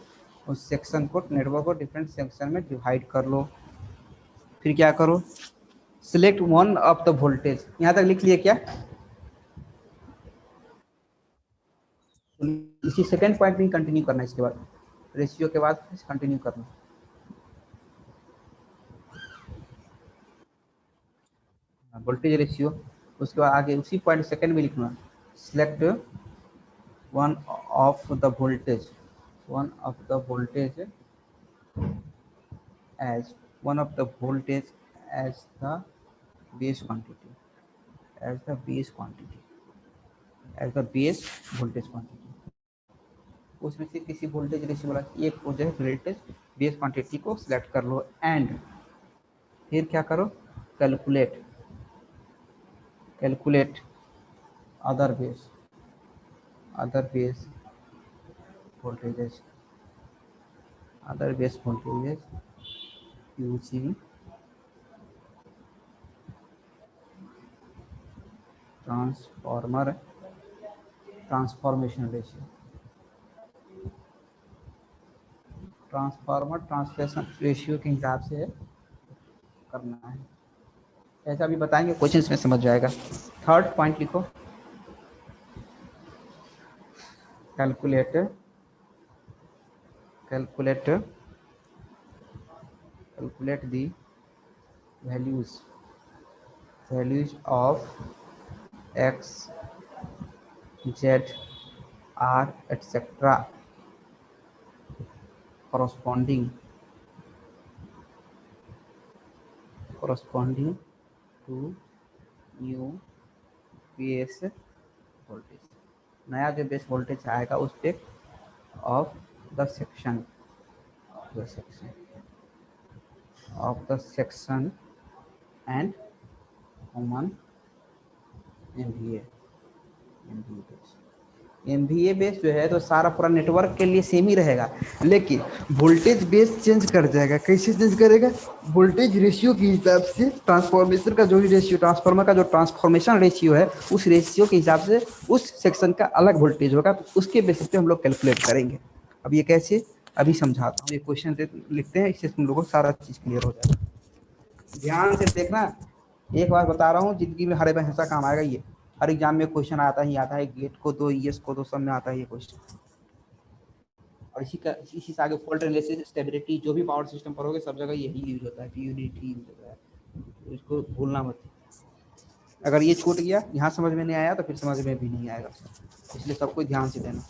उस सेक्शन को, नेटवर्क को डिफरेंट सेक्शन में डिवाइड कर लो। फिर क्या करो, select one of the voltage, यहाँ तक लिख लिए क्या, इसी सेकंड पॉइंट में कंटिन्यू करना, इसके बाद रेशियो के बाद कंटिन्यू करना। वोल्टेज रेशियो, उसके बाद आगे उसी पॉइंट सेकंड में लिखना, select one of the voltage as the base quantity, as the base voltage quantity, उसमें से किसी वोल्टेज रेशियो वाला एक हो जाए वोल्टेज बेस क्वांटिटी को सिलेक्ट कर लो। एंड फिर क्या करो, calculate other base voltages using transformation ratio, transformation ratio के हिसाब से करना है। ऐसा भी बताएंगे, क्वेश्चन में समझ जाएगा। थर्ड पॉइंट लिखो, calculate the values of x, z, r etc corresponding to new base voltage, नया जो बेस वोल्टेज आएगा उस पे of the section and common MVA base जो है तो सारा पूरा नेटवर्क के लिए सेम ही रहेगा, लेकिन वोल्टेज बेस चेंज कर जाएगा। कैसे चेंज करेगा, वोल्टेज रेशियो के हिसाब से, ट्रांसफॉर्मेशन का जो रेशियो, ट्रांसफार्मर का जो ट्रांसफॉर्मेशन रेशियो है उस रेशियो के हिसाब से उस सेक्शन का अलग वोल्टेज होगा, तो उसके बेसिस पे हम लोग कैलकुलेट करेंगे। अब ये कैसे, अभी समझाता हूँ। ये क्वेश्चन लिखते हैं, इससे तुम लोगों को सारा चीज क्लियर हो जाएगा। ध्यान से देखना, एक बार बता रहा हूँ, जिंदगी में हर हमेशा काम आएगा। ये हर एग्जाम में क्वेश्चन आता है, गेट को दो, ईएस को दो, सब में आता है ये क्वेश्चन। और इसी से आगे फॉल्ट एनालिसिस, स्टेबिलिटी, जो भी पावर सिस्टम पढ़ोगे सब जगह यही यूज होता है, यूनिटी यूज होता है, तो इसको भूलना मत। अगर ये छूट गया, यहाँ समझ में नहीं आया तो फिर समझ में भी नहीं आएगा, इसलिए सबको ध्यान से देना।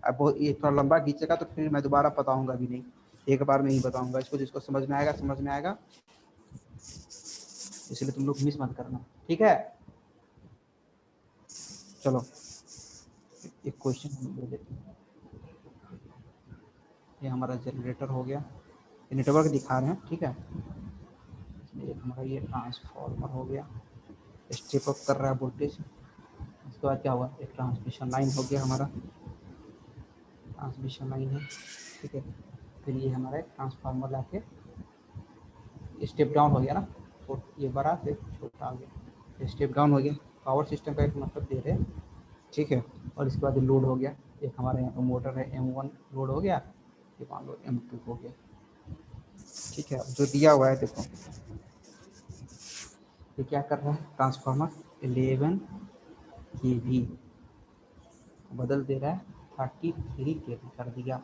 अब बहुत ये थोड़ा लंबा खींचेगा तो फिर मैं दोबारा बताऊंगा भी नहीं, एक बार में ही बताऊंगा। इसको जिसको समझ में आएगा, इसलिए तुम लोग मिस मत करना, ठीक है। चलो एक क्वेश्चन हम ले लेते हैं। ये हमारा जनरेटर हो गया, नेटवर्क दिखा रहे हैं, ठीक है। इसमें एक हमारा ये ट्रांसफार्मर हो गया, स्टेप अप कर रहा है वोल्टेज। उसके बाद क्या हुआ, एक ट्रांसमिशन लाइन हो गया हमारा, ट्रांसमिशन लाइन है, ठीक है। फिर ये हमारा एक ट्रांसफार्मर लाके स्टेप डाउन हो गया ना, तो ये बड़ा फिर छोटा आ गया, स्टेप डाउन हो गया। पावर सिस्टम का एक मतलब दे रहे हैं, ठीक है। और इसके बाद लोड हो गया, एक हमारे यहाँ मोटर है M1 लोड हो गया, ये मान लो M2 हो गया, ठीक है। अब जो दिया हुआ है देखो, ये क्या कर रहा है ट्रांसफार्मर 11 kV बदल दे रहा है 33 kV कर दिया।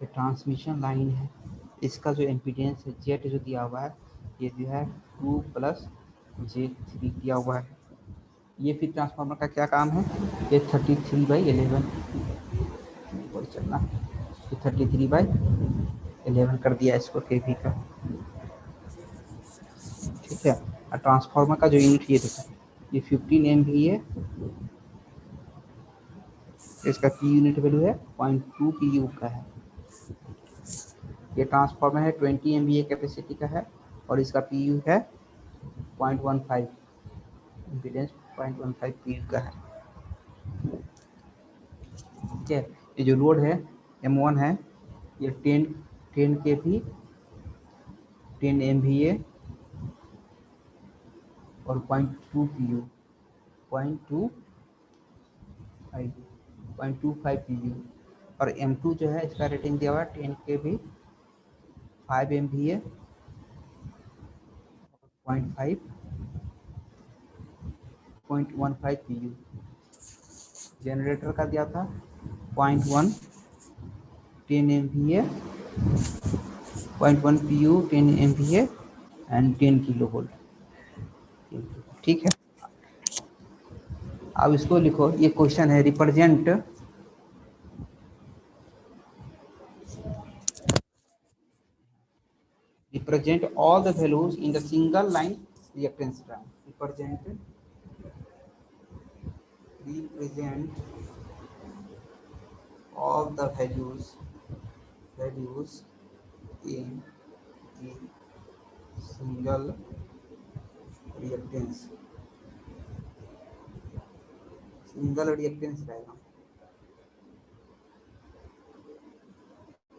ये ट्रांसमिशन लाइन है, इसका जो इम्पीडेंस है जेट जो दिया हुआ है, ये जो है 2 + j3 दिया हुआ है। ये फिर ट्रांसफार्मर का क्या काम है, ये 33/11 और चलना, ये 33/11 कर दिया इसको kV का, ठीक है। और ट्रांसफार्मर का जो यूनिट ये देखो, ये 15 MVA, इसका पी यूनिट वैल्यू है 0.2 PU का है। ये ट्रांसफार्मर है 20 MVA कैपेसिटी का है, और इसका PU है 0.15, इम्पीडेंस 0.15 PU का है, ठीक है। ये जो लोड है M1 है, ये 10 kV 10 MVA और 0.2 PU 0.25 PU। और M2 जो है इसका रेटिंग दिया हुआ है 10 kV 5 MVA 0.15 PU। जनरेटर का दिया था 0.1 10 MVA 0.1 PU 10 MVA and 10 kV, ठीक है। अब इसको लिखो, ये क्वेश्चन है, represent all the values in the single line reactance diagram. represent all the values in the single reactance diagram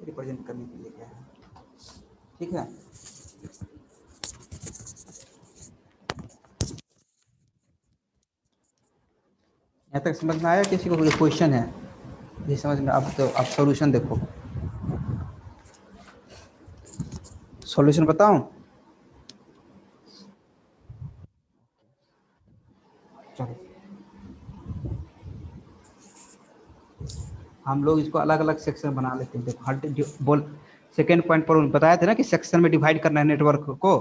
represent करने के लिए क्या है, ठीक है। यहाँ तक समझ में आया? किसी को कोई क्वेश्चन है ये समझ में? अब तो अब सॉल्यूशन देखो, सॉल्यूशन बताऊं? चलो हम लोग इसको अलग अलग सेक्शन बना लेते हैं। देखो हर बोल सेकेंड पॉइंट पर बताया था ना कि सेक्शन में डिवाइड करना है नेटवर्क को।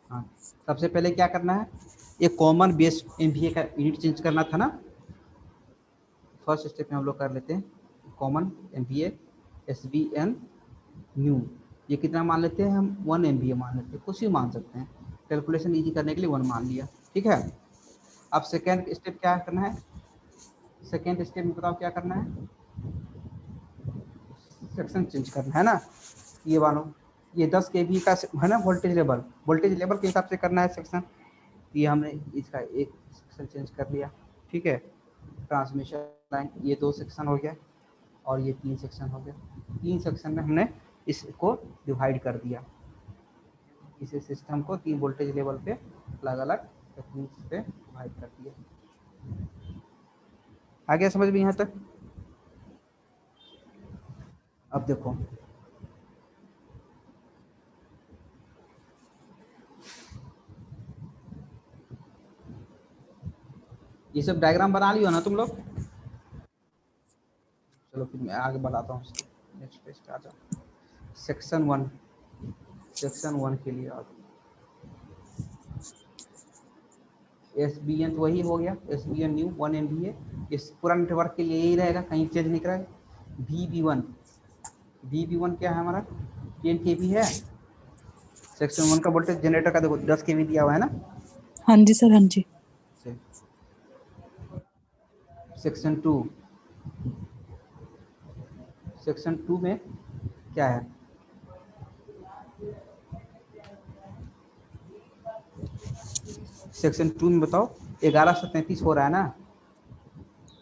हाँ, सबसे पहले क्या करना है, ये कॉमन बेस एमवीए का यूनिट चेंज करना था ना। फर्स्ट स्टेप में हम लोग कर लेते हैं, कॉमन एमवीए SBN न्यू, ये कितना मान लेते हैं हम, 1 MVA मान लेते हैं, कुछ भी मान सकते हैं, कैलकुलेशन इजी करने के लिए 1 मान लिया, ठीक है। अब सेकेंड स्टेप क्या करना है, सेकेंड स्टेप में बताओ क्या करना है, सेक्शन चेंज करना है ना। ये मानो ये 10 kV का है ना, वोल्टेज लेवल के हिसाब से करना है सेक्शन। ये हमने इसका एक सेक्शन चेंज कर लिया, ठीक है। ट्रांसमिशन लाइन ये 2 सेक्शन हो गया, और ये 3 सेक्शन हो गया। 3 सेक्शन में हमने इसको डिवाइड कर दिया, इस सिस्टम को 3 वोल्टेज लेवल पे अलग अलग टेक्निक्स पे डिवाइड कर दिया। आ गया समझ में यहाँ तक? अब देखो ये सब डायग्राम बना लियो ना तुम लोग? चलो फिर मैं आगे बढ़ाता हूँ, नेक्स्ट पेज पे आ जाओ। सेक्शन 1 के लिए आ जाओ। SBN तो वही हो गया, SBN न्यू 1 MVA, इस पूरा नेटवर्क के लिए यही रहेगा, कहीं चेंज नहीं करेगा। VB1 क्या है हमारा, 10 kV है। सेक्शन 1 का वोल्टेज जनरेटर का देखो 10 kV दिया हुआ है ना। हाँ जी सर, हाँ जी। सेक्शन 2 में क्या है? सेक्शन 2 में बताओ। 1133 हो रहा है ना,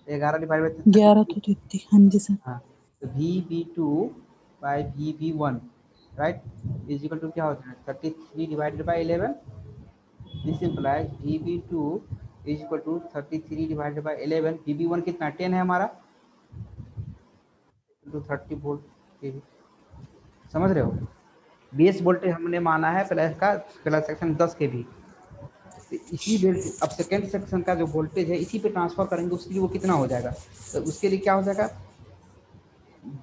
11 डिवाइड बाई 11 33। तो 33, हाँ जी सर। हाँ, तो VB2 by VB1 right is equal to क्या होता है 33 divided by 11। This implies VB2 is equal to 33 divided by 11। VB1 कितना 10 है हमारा, टू 30 वोल्ट के भी। समझ रहे हो? बेस वोल्टेज हमने माना है प्लस का, प्लस सेक्शन 10 के भी। तो इसी अब सेकेंड सेक्शन का जो वोल्टेज है इसी पे ट्रांसफर करेंगे, उसके लिए वो कितना हो जाएगा, तो उसके लिए क्या हो जाएगा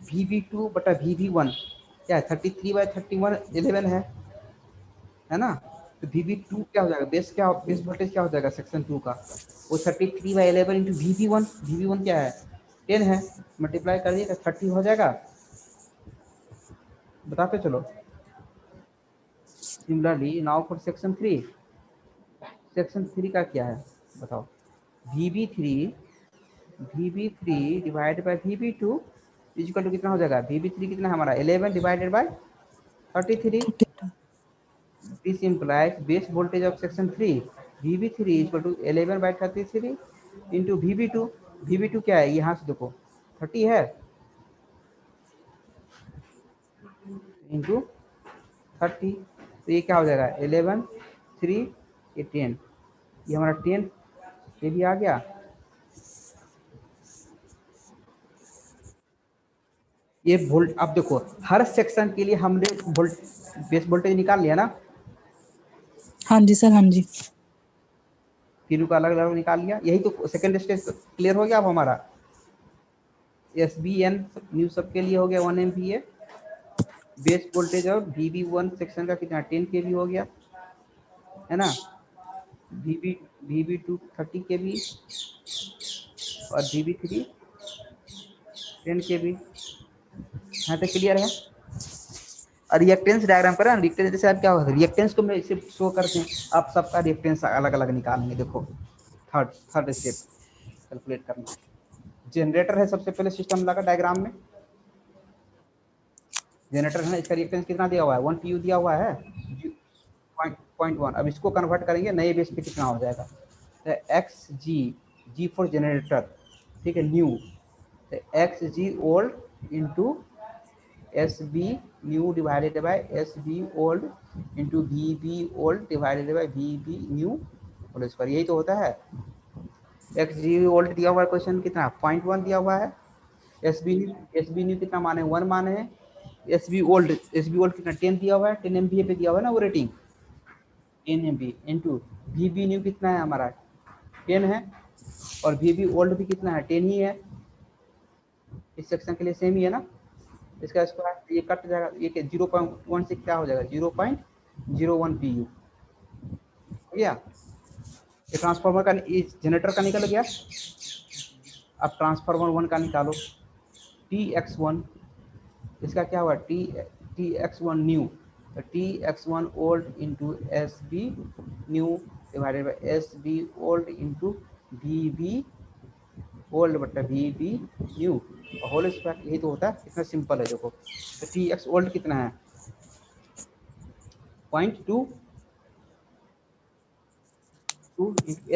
VB2 बटा VB1 क्या है 33 बाई 31 11 है ना। तो VB2 क्या हो जाएगा, बेस क्या, बेस वोल्टेज क्या हो जाएगा सेक्शन 2 का, वो 33 बाई 11 इंटू VB1। VB1 क्या है 10 है, मल्टीप्लाई कर दिए 30 हो जाएगा। बताते चलो। Similarly now for section 3। Section 3 का क्या है बताओ, VB3 divide by VB2 equal to कितना हो जाएगा, VB3 कितना है हमारा 11 divided by 33। 33। This implies base voltage of section 3 VB3 equal to 11 by 33 into VB2। VB2 क्या है, यहाँ से देखो 30 है इंटू 30, तो ये क्या हो जाएगा 11 3 ये 10, ये हमारा 10 ये भी आ गया। ये वोल्ट, अब देखो हर सेक्शन के लिए हमने बेस वोल्टेज निकाल लिया ना, हाँ जी सर, हाँ जी। तीनों का अलग अलग निकाल लिया। यही तो सेकंड स्टेज क्लियर हो गया अब हमारा। SBN न्यू सब के लिए हो गया 1 MVA। बेस वोल्टेज और VB1 सेक्शन का कितना 10 kV हो गया है ना। VB2 30 kV और VB3 10 kV। यहाँ तक क्लियर है। और रिएक्टेंस डायग्राम करें, रिएक्टेंस जैसे आप क्या होगा, रिएक्टेंस को मैं इसे शो करते हैं, आप सबका रिएक्टेंस अलग अलग निकालेंगे। देखो थर्ड स्टेप कैलकुलेट करना। जनरेटर है सबसे पहले सिस्टम लगा डायग्राम में, जनरेटर है ना, इसका रिएक्टेंस कितना दिया हुआ है 1 pu दिया हुआ है 0.1। अब इसको कन्वर्ट करेंगे नए बेस पे कितना हो जाएगा, तो Xg फॉर जनरेटर, ठीक है न्यू, तो Xg old into SB new divided by SB old into VB old divided by VB new whole square. यही तो होता है। Xg ओल्ड दिया हुआ है क्वेश्चन कितना 0.1 दिया हुआ है, SB न्यू कितना माने 1 माने हैं, SB ओल्ड कितना 10 दिया हुआ है, 10 MVA पे दिया हुआ है ना वो rating 10 MVA into VB new कितना है हमारा 10 है, और VB ओल्ड भी कितना है 10 ही है। इस सेक्शन के लिए सेम ही है ना। इसका स्क्वायर ये कट जाएगा, ये 0.1 से क्या हो जाएगा 0.01 pu हो गया। ये ट्रांसफार्मर का, इस जनरेटर का निकल गया। अब ट्रांसफार्मर 1 का निकालो, TX1 इसका क्या हुआ TX1 न्यू, तो TX1 old into SB new divided by SB old into VB old बटा VB न्यू होल स्क्वायर। यही तो होता है, इतना सिंपल है। देखो तो TX ओल्ड कितना है 0.2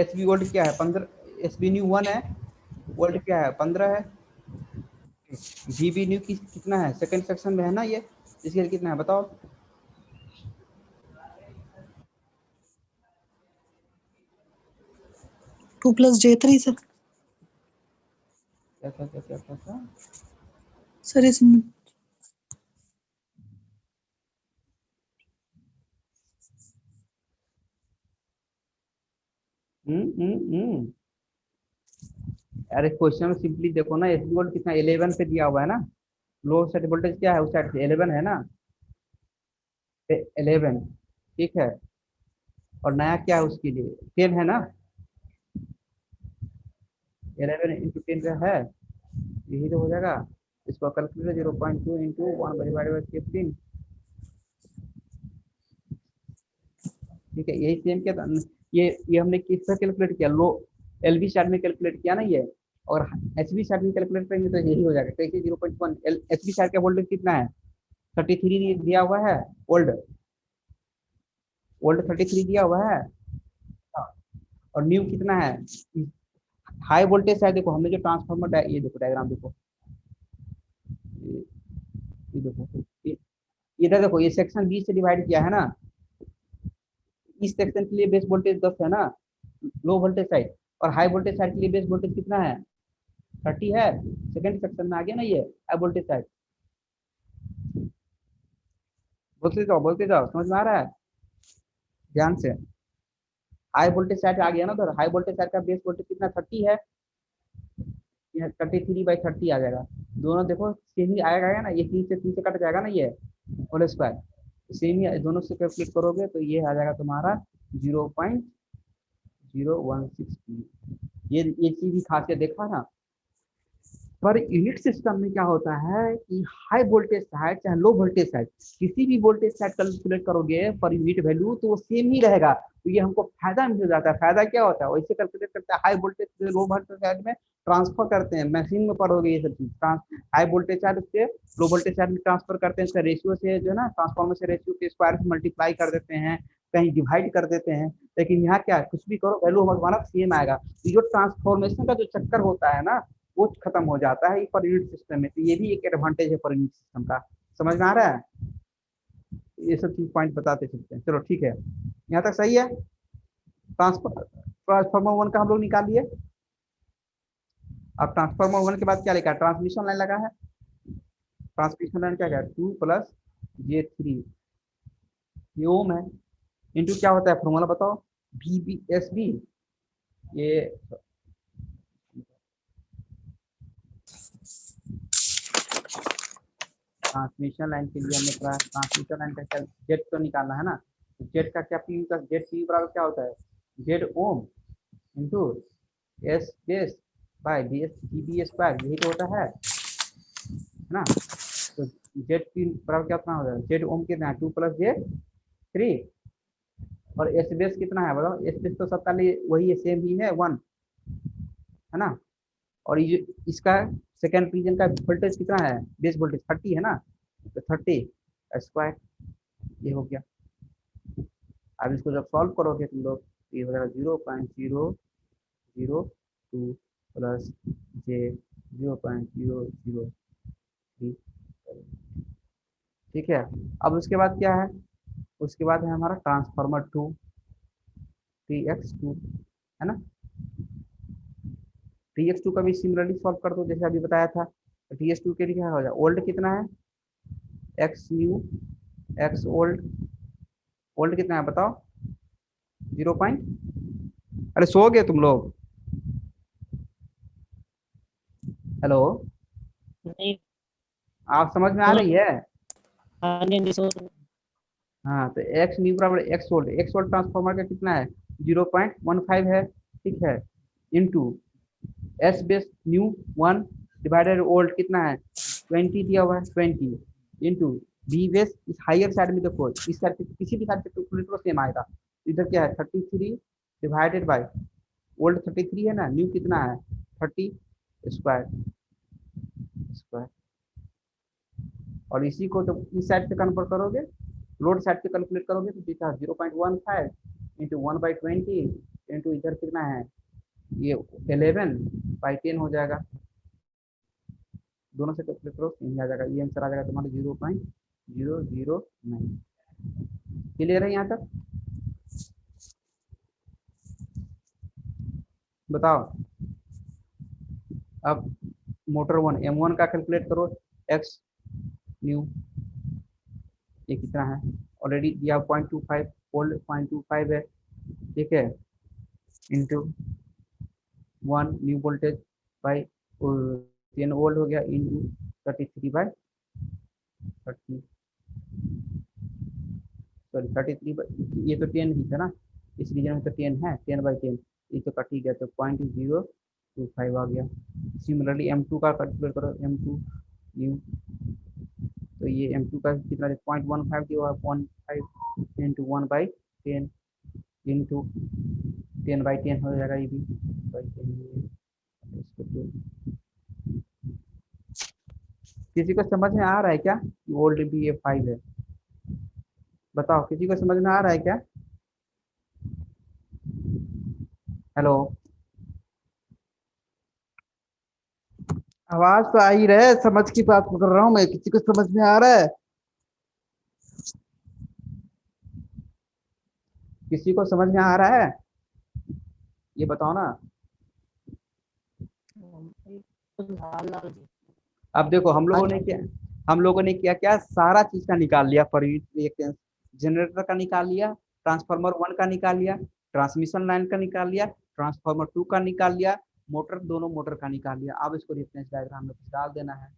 SB ओल्ड क्या है 15, SB न्यू 1 है, ओल्ड क्या है 15 है। VB न्यू कितना है सेकंड सेक्शन में है ना ये, इसके लिए कितना है बताओ। Two plus J3 sir. क्या सर इसमें अरे क्वेश्चन में सिंपली देखो ना, SB वोल्ट कितना 11 पे दिया हुआ है ना, लो साइड वोल्टेज क्या है उस साइड से 11 है ना, 11 ठीक है, और नया क्या है उसके लिए 10 है ना, 11 इंटू 10 का है, यही तो हो जाएगा। इसको कैलकुलेट 0.2 इंटू 1/15, ठीक है यही सेम क्या था। ये हमने किस पर कैलकुलेट किया, लो LV चार्ट में कैलकुलेट किया ना ये, और HV चार्ट में कैलकुलेट करेंगे तो यही हो जाएगा। कैसे 0.1 HV चार्ट का वोल्टेज कितना है 33 दिया हुआ है, ओल्ड ओल्ड 33 दिया हुआ है। हाँ, और न्यू कितना है, हाई वोल्टेज है। देखो हमने जो ट्रांसफार्मर, ये देखो डायग्राम देखो, ये देखो, इधर देखो, ये सेक्शन 20 से डिवाइड किया है ना। इस सेक्शन के लिए बेस वोल्टेज 10 है ना, लो वोल्टेज साइड, और हाई वोल्टेज साइड के लिए बेस वोल्टेज कितना है, 30 है। सेकंड सेक्शन में आ गया ना ये हाई वोल्टेज साइड। बोलते जाओ, समझ में आ रहा है ध्यान से। हाई वोल्टेज साइड आ गया ना, तो हाई वोल्टेज साइड का बेस वोल्टेज कितना, 30 है। 33/30 आ जाएगा। दोनों देखो सेम ही आएगा ना, ये 3 से कट जाएगा ना, ये होल स्क्वायर सेम ही, दोनों से कैलकुलेट करोगे तो ये आ जाएगा तुम्हारा 0.016। ये चीज भी खासियत देखा ना। पर यूनिट सिस्टम में क्या होता है कि हाई वोल्टेज साइड चाहे लो वोल्टेज साइड, किसी भी वोल्टेज साइड कैलकुलेट करोगे पर यूनिट वैल्यू तो वो सेम ही रहेगा। तो ये हमको फायदा मिल जाता है। फायदा क्या होता है, वैसे कैलकुलेट करते हैं हाई वोल्टेज से लो वोल्टेज साइड में ट्रांसफर करते हैं, मशीन में पढ़ोगे ये सब चीज। हाई वोल्टेज साइड से लो वोल्टेज साइड में ट्रांसफर करते हैं, इसका रेशियो से जो है ना, ट्रांसफॉर्मर से रेशियो के स्क्वायर से मल्टीप्लाई कर देते हैं, कहीं डिवाइड कर देते हैं। लेकिन यहाँ क्या, कुछ भी करो वैल्यू हमारा सेम आएगा। तो जो ट्रांसफॉर्मेशन का जो चक्कर होता है ना, वो खत्म हो जाता है पर यूनिट सिस्टम में। तो ये भी एक एडवांटेज है पर यूनिट सिस्टम का। समझ में आ रहा है, ये सब चीज पॉइंट बताते चलते हैं। चलो ठीक है, यहाँ तक सही है। ट्रांसफॉर्मर 1 का हम लोग निकाल लिए। अब ट्रांसफॉर्मर 1 के बाद क्या लिखा है, ट्रांसमिशन लाइन लगा है। ट्रांसमिशन लाइन क्या है, 2+j3, ये ओम है। इंटू क्या होता है, फॉर्मूला बताओ, VBSB। ये ट्रांसमिशन लाइन के लिए हमें ट्रांसमिशन लाइन का जेड तो निकालना है ना। जेड का क्या, पी का जेड पी बराबर क्या होता है, Z ohm into S base by D S G B square, यही तो होता है ना। तो जेड पी बराबर क्या होता है, जेड ओम कितना है, 2+j3, और एस बेस कितना है बताओ। एस बेस तो सबका लिए वही है, सेम ही है, 1 है ना। और ये इसका सेकेंड रीजन का वोल्टेज कितना है, बेस वोल्टेज 30 है ना, तो 30 स्क्वायर, ये हो गया। अब इसको जब सॉल्व करोगे तुम लोग, तो ये हो जाएगा 0.002 प्लस जे 0.003। ठीक है। अब उसके बाद क्या है, उसके बाद है हमारा ट्रांसफार्मर 2 TX2, है ना। TX2 का भी सिमिलरली सॉल्व कर दो जैसे अभी बताया था। तो TX2 के लिए क्या हो जाए, ओल्ड कितना है, x new x old, old कितना है बताओ, 0 पॉइंट, अरे सो गए तुम लोग, हेलो, नहीं, आप समझ में आ बोलो। रही है। हाँ जी, हाँ जी, हाँ, तो एक्स न्यू बराबर एक्स वोल्ट ट्रांसफॉर्मर का कितना है, 0.15 है, ठीक है। Into S base new 1 divided old कितना है, 20 दिया हुआ है, 20 इनटू बी बेस, इस हायर साइड में देखो, इस साइड पे किसी भी साइड पे कैलकुलेट करो सेम आएगा। इधर क्या है, 33 डिवाइडेड बाय ओल्ड 33 है ना, न्यू कितना है 30 स्क्वायर स्क्वायर। और इसी को जब इस साइड से कन्वर्ट करोगे, लोड साइड से कैलकुलेट करोगे, तो दिखा 0.15 इंटू 1/20 इंटू इधर कितना है, ये 11/10 हो जाएगा। दोनों से कैलकुलेट करो, यही आ जाएगा, ये आंसर आ जाएगा तुम्हारा 0.009। क्लियर है यहाँ तक, बताओ। अब मोटर 1 M1 का कैलकुलेट करो, एक्स न्यू, ये कितना है, ऑलरेडी दिया 0.25, ओल्ड 0.25 है, ठीक है, into 1 new voltage by 10 volt हो गया, इंटू 33/30, सॉरी 33, ये तो 10 ही था ना, इस रीजन में तो 10 है, 10/10, ये तो कट ही गया, तो 0.025 आ गया। सिमिलरली M2 का कैलकुलेट करो, M2 न्यू, तो ये M2 का कितना, 0.15 दिया हुआ, 0.5 इंटू 1/10 इंटू 10/10 हो जाएगा, ये भी by 10, इसको तो किसी को समझ में आ रहा है क्या कि ओल्ड भी ये 5 है? बताओ, किसी को समझ में आ रहा है क्या? हेलो, आवाज तो आ ही रहे, समझ की बात कर रहा हूँ मैं, किसी को समझ में आ रहा है? किसी को समझ में आ रहा है? ये बताओ ना। अब देखो हम लोगों ने किया क्या, सारा चीज का निकाल लिया पर यूनिट रिएक्टेंस। जनरेटर का निकाल लिया, ट्रांसफार्मर 1 का निकाल लिया, ट्रांसमिशन लाइन का निकाल लिया, ट्रांसफार्मर 2 का निकाल लिया, मोटर दोनों मोटर का निकाल लिया। अब इसको रिएक्टेंस डायग्राम में डाल देना है।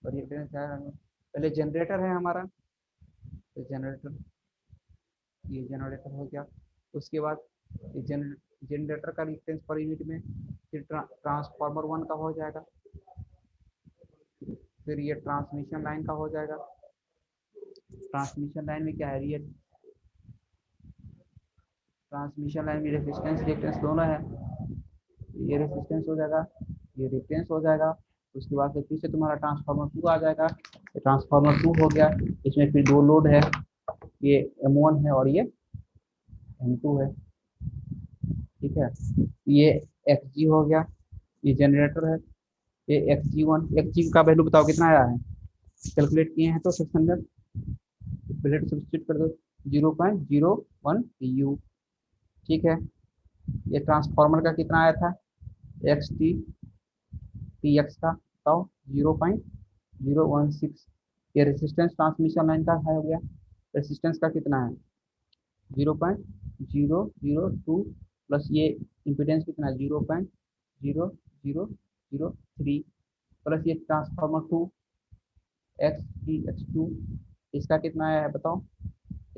तो रिएक्टेंस डायग्राम में पहले जनरेटर है हमारा, तो जनरेटर, ये जनरेटर हो गया। उसके बाद जनरेटर का रिएक्टेंस पर यूनिट में, फिर ट्रांसफार्मर 1 का हो जाएगा, फिर ये ट्रांसमिशन लाइन का हो जाएगा। ट्रांसमिशन लाइन में क्या है, ये ट्रांसमिशन लाइन में रेजिस्टेंस रिएक्टेंस दोनों है, ये रेजिस्टेंस हो जाएगा, ये रिएक्टेंस हो जाएगा। उसके बाद फिर से तुम्हारा ट्रांसफार्मर 2 आ जाएगा, ट्रांसफार्मर 2 हो गया। इसमें फिर दो लोड है, ये M1 है और ये M2 है, ठीक है। ये XG हो गया, ये जनरेटर है, ये XG1। XG का वैल्यू बताओ कितना आया है, कैलकुलेट किए हैं तो सेक्शन में पहले सब्स्टिट्यूट कर दो, 0.01 PU, ठीक है। ये ट्रांसफार्मर का कितना आया था, XT TX का बताओ 0.016। ये रेजिस्टेंस ट्रांसमिशन लाइन का है हो गया, रेजिस्टेंस का कितना है 0.002 प्लस ये इम्पीडेंस कितना है 0.0003 प्लस ये ट्रांसफार्मर 2 XTX2, इसका कितना आया है बताओ,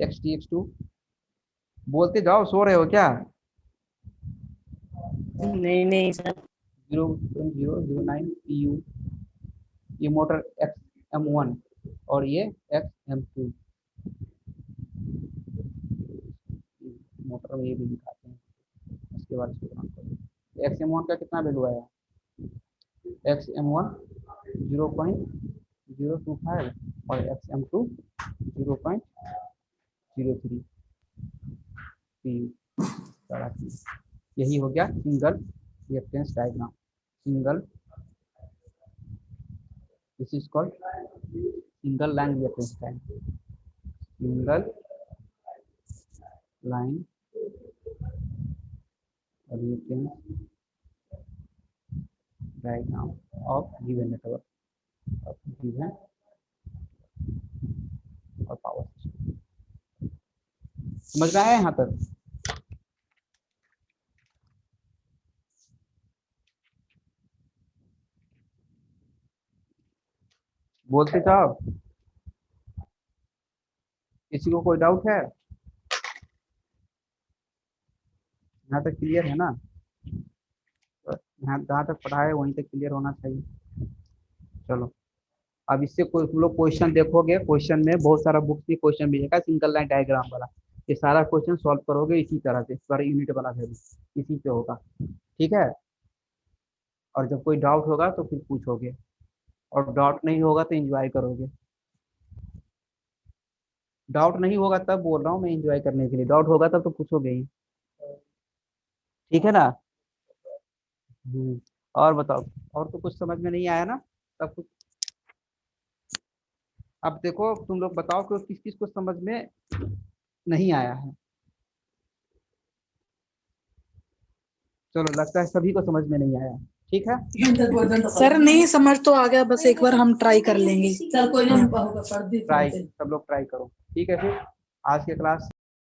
XTX2। बोलते जाओ, सो रहे हो क्या? नहीं सर। 0.009 PU। ये मोटर XM1 और ये XM2, मोटर में ये भी दिखाते हैं। उसके बाद XM1 का कितना वैल्यू आया, XM1 0.025 और XM2 0.03 PU। यही हो गया single reactance diagram. Single, this is called single line reactance diagram, single line reactance diagram of given network, of given और पावर सिस्टम। समझ में आया यहाँ तक? बोलते जाओ, किसी को कोई डाउट है? यहाँ तक क्लियर है ना? यहाँ जहाँ तक पढ़ा है वहीं तक क्लियर होना चाहिए। चलो, अब इससे कोई तुम लोग क्वेश्चन देखोगे, क्वेश्चन में बहुत सारा बुक में क्वेश्चन मिलेगा सिंगल लाइन डायग्राम वाला, ये सारा क्वेश्चन सॉल्व करोगे इसी तरह से, सारा यूनिट वाला वैल्यू इसी पे होगा, ठीक है। और जब कोई डाउट होगा तो फिर पूछोगे, और डाउट नहीं होगा तो एंजॉय करोगे। डाउट नहीं होगा तब बोल रहा हूँ मैं एंजॉय करने के लिए, डाउट होगा तब तो पूछोगे ही, ठीक है ना। और बताओ, और तो कुछ समझ में नहीं आया ना सब कुछ? अब देखो तुम लोग बताओ कि किस किस को समझ में नहीं आया है। चलो, लगता है सभी को समझ में नहीं आया, ठीक है। सर नहीं समझ तो आ गया, बस एक बार हम ट्राई कर लेंगे। ट्राई, सब लोग ट्राई करो, ठीक है। फिर आज की क्लास